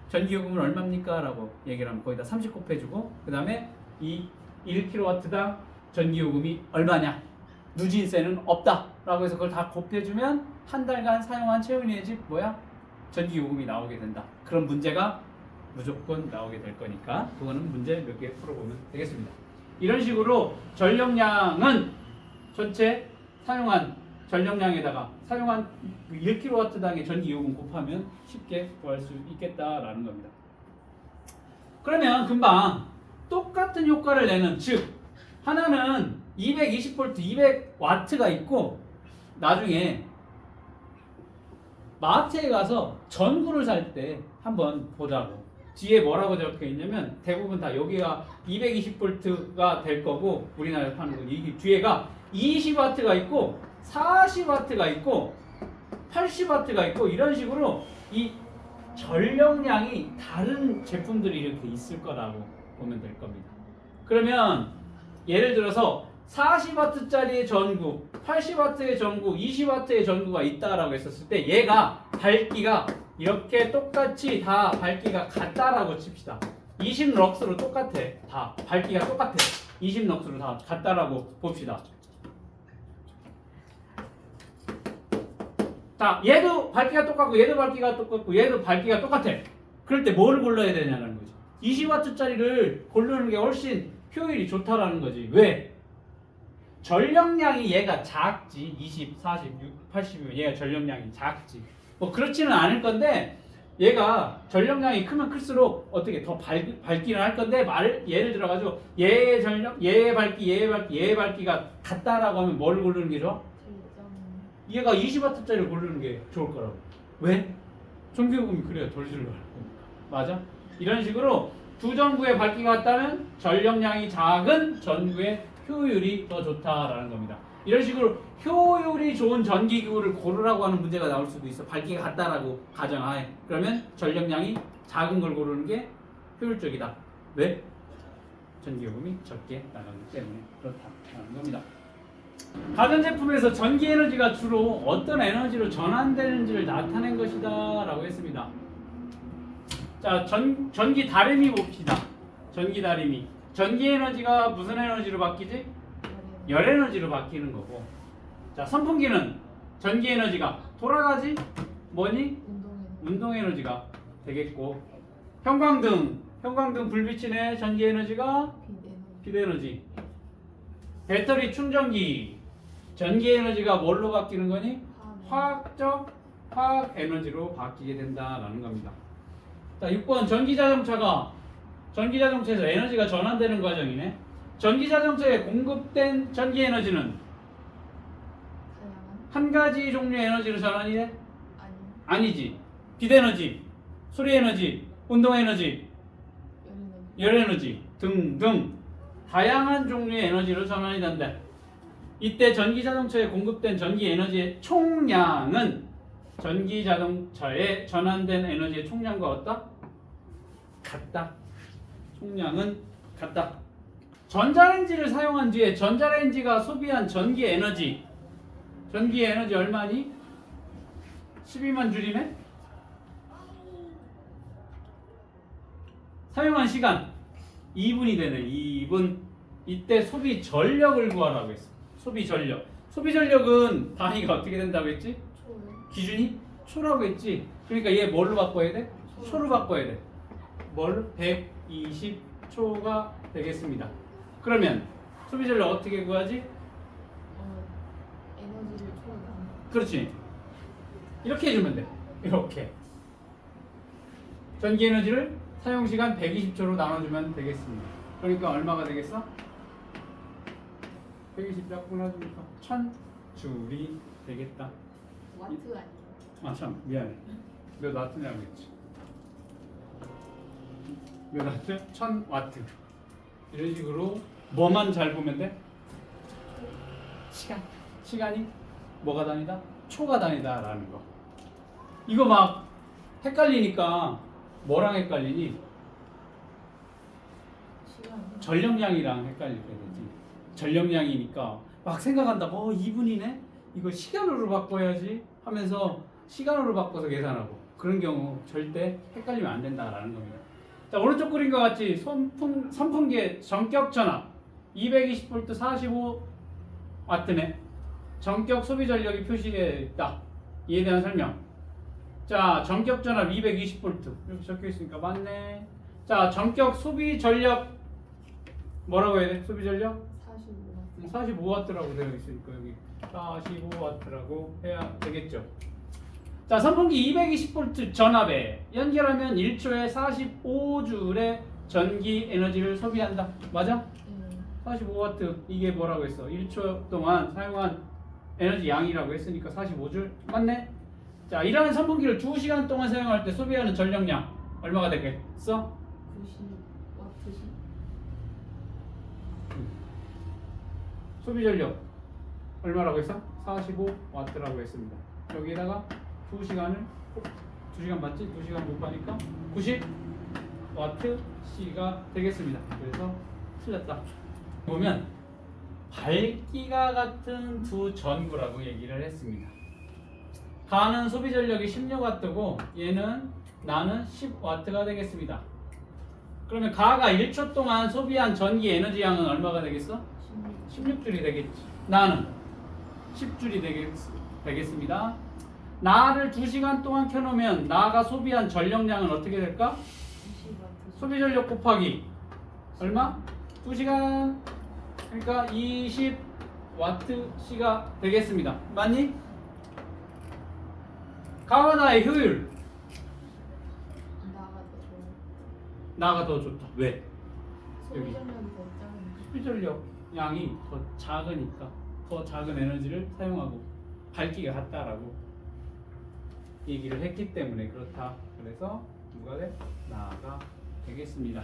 전기요금은 얼마입니까? 라고 얘기를 하면 거기다 30 곱해주고, 그 다음에 이 1kW당 전기요금이 얼마냐? 누진세는 없다 라고 해서 그걸 다 곱해주면 한 달간 사용한 채은이의 집 전기요금이 나오게 된다. 그런 문제가 무조건 나오게 될 거니까 그거는 문제 몇 개 풀어보면 되겠습니다. 이런 식으로 전력량은 전체 사용한 전력량에다가 사용한 1kW당의 전기요금 곱하면 쉽게 구할 수 있겠다라는 겁니다. 그러면 금방 똑같은 효과를 내는, 즉 하나는 220V 200W가 있고, 나중에 마트에 가서 전구를 살 때 한번 보자고. 뒤에 뭐라고 적혀 있냐면 대부분 다 여기가 220V가 될 거고, 우리나라에서 파는 건 이 뒤에가 20W가 있고 40W가 있고 80W가 있고, 이런 식으로 이 전력량이 다른 제품들이 이렇게 있을 거라고 보면 될 겁니다. 그러면 예를 들어서 40W짜리의 전구, 80W의 전구, 20W의 전구가 있다라고 했었을 때 얘가 밝기가 이렇게 똑같이 다 밝기가 같다라고 칩시다. 20럭스로 똑같아. 다 밝기가 똑같아. 20럭스로 다 같다라고 봅시다. 자, 얘도 밝기가 똑같고 얘도 밝기가 똑같고 얘도 밝기가 똑같아. 그럴 때 뭘 골라야 되냐는 거지. 20W짜리를 고르는 게 훨씬 효율이 좋다라는 거지. 왜? 전력량이 얘가 작지. 20, 40, 60, 80이면 얘가 전력량이 작지. 뭐 그렇지는 않을 건데, 얘가 전력량이 크면 클수록 어떻게 더 밝기는 할 건데, 예를 들어가지고 얘의 전력, 얘의 밝기, 얘의 밝기, 얘의 밝기가 같다라고 하면 뭘 고르는 게 좋아? 얘가 20W짜리를 고르는 게 좋을 거라고. 왜? 전기요금이 그래야 덜 들어갈 거니까. 맞아? 이런 식으로 두 전구의 밝기가 같다면 전력량이 작은 전구의 효율이 더 좋다라는 겁니다. 이런 식으로 효율이 좋은 전기기구를 고르라고 하는 문제가 나올 수도 있어. 밝기가 같다라고 가정하에. 그러면 전력량이 작은 걸 고르는 게 효율적이다. 왜? 전기요금이 적게 나가기 때문에 그렇다라는 겁니다. 가전제품에서 전기에너지가 주로 어떤 에너지로 전환되는지를 나타낸 것이다 라고 했습니다. 자, 전기 다리미 봅시다. 전기 다리미. 전기에너지가 무슨 에너지로 바뀌지? 열에너지로 바뀌는 거고. 자, 선풍기는 전기에너지가 돌아가지? 뭐니? 운동에너지가 되겠고. 형광등 불빛이네. 전기에너지가 빛에너지. 배터리 충전기 전기에너지가 뭘로 바뀌는 거니? 화학 에너지로 바뀌게 된다라는 겁니다. 자, 6번 전기자동차에서 에너지가 전환되는 과정이네. 전기 자동차에 공급된 전기 에너지는 다양한 한 가지 종류의 에너지로 전환이 돼? 아니 아니지. 빛 에너지, 소리 에너지, 운동 에너지, 열에너지 열 에너지 등등 다양한 종류의 에너지로 전환이 된다. 이때 전기 자동차에 공급된 전기 에너지의 총량은 전기 자동차에 전환된 에너지의 총량과 어떠? 같다. 총량은 같다. 전자레인지를 사용한 뒤에 전자레인지가 소비한 전기 에너지 얼마니? 12만 줄이네? 사용한 시간 2분이 되네. 2분. 이때 소비 전력을 구하라고 했어. 소비 전력. 소비 전력은 단위가 어떻게 된다고 했지? 초에 기준이 초라고 했지. 그러니까 얘 뭘로 바꿔야 돼? 초로 바꿔야 돼. 뭘? 120초가 되겠습니다. 그러면 소비 전력 어떻게 구하지? 에너지를 초에 나눠 그렇지. 이렇게 해주면 돼. 이렇게. 전기 에너지를 사용 시간 120초로 나눠주면 되겠습니다. 그러니까 얼마가 되겠어? 120 약분하니까 1000줄이 되겠다. 와트 아니야 아 참 미안해. 몇 와트냐고 했지. 몇 와트? 1000와트. 이런 식으로 뭐만 잘 보면 돼? 시간. 시간이 뭐가 단위다? 초가 단위다라는 거. 이거 막 헷갈리니까 뭐랑 헷갈리니? 시간 전력량이랑 헷갈리게 되지. 전력량이니까 막 생각한다. 2분이네? 이거 시간으로 바꿔야지 하면서 시간으로 바꿔서 계산하고 그런 경우 절대 헷갈리면 안 된다라는 겁니다. 자, 오른쪽 그림과 같이 선풍기의 전격 전압 220V 45W네. 전격 소비 전력이 표시되어 있다. 이에 대한 설명. 자, 전격 전압 220V 이렇게 적혀 있으니까 맞네. 자, 전격 소비 전력 뭐라고 해야 돼? 소비 전력 45와트 45W라고 되어 있으니까 여기 45W라고 해야 되겠죠. 자, 선풍기 220V 전압에 연결하면 1초에 45줄의 전기 에너지를 소비한다. 맞아? 45W 이게 뭐라고 했어? 1초 동안 사용한 에너지 양이라고 했으니까 45줄 맞네? 자, 이러한 선풍기를 2시간 동안 사용할 때 소비하는 전력량 얼마가 되겠어? 90와트씩 소비 전력 얼마라고 했어? 45W라고 했습니다. 여기에다가 2시간 맞지? 2시간 곱하니까 90Wc가 되겠습니다. 그래서 틀렸다. 보면 밝기가 같은 두 전구라고 얘기를 했습니다. 가는 소비 전력이 16W고 얘는 나는 10W가 되겠습니다. 그러면 가가 1초 동안 소비한 전기 에너지 양은 얼마가 되겠어? 16줄이 되겠지. 나는 10줄이 되겠습니다. 나를 2시간 동안 켜놓으면 나가 소비한 전력량은 어떻게 될까? 20와트 소비 전력 곱하기 얼마? 2시간. 그러니까 20Wc가 되겠습니다. 맞니? 가와 나의 효율. 나가 더 좋아 나가 더 좋다. 왜? 소비 전력이 더 작으니까 소비 전력 양이 더 작으니까 더 작은 에너지를 사용하고 밝기가 같다라고 얘기를 했기 때문에 그렇다. 그래서 누가 돼? 나가 되겠습니다.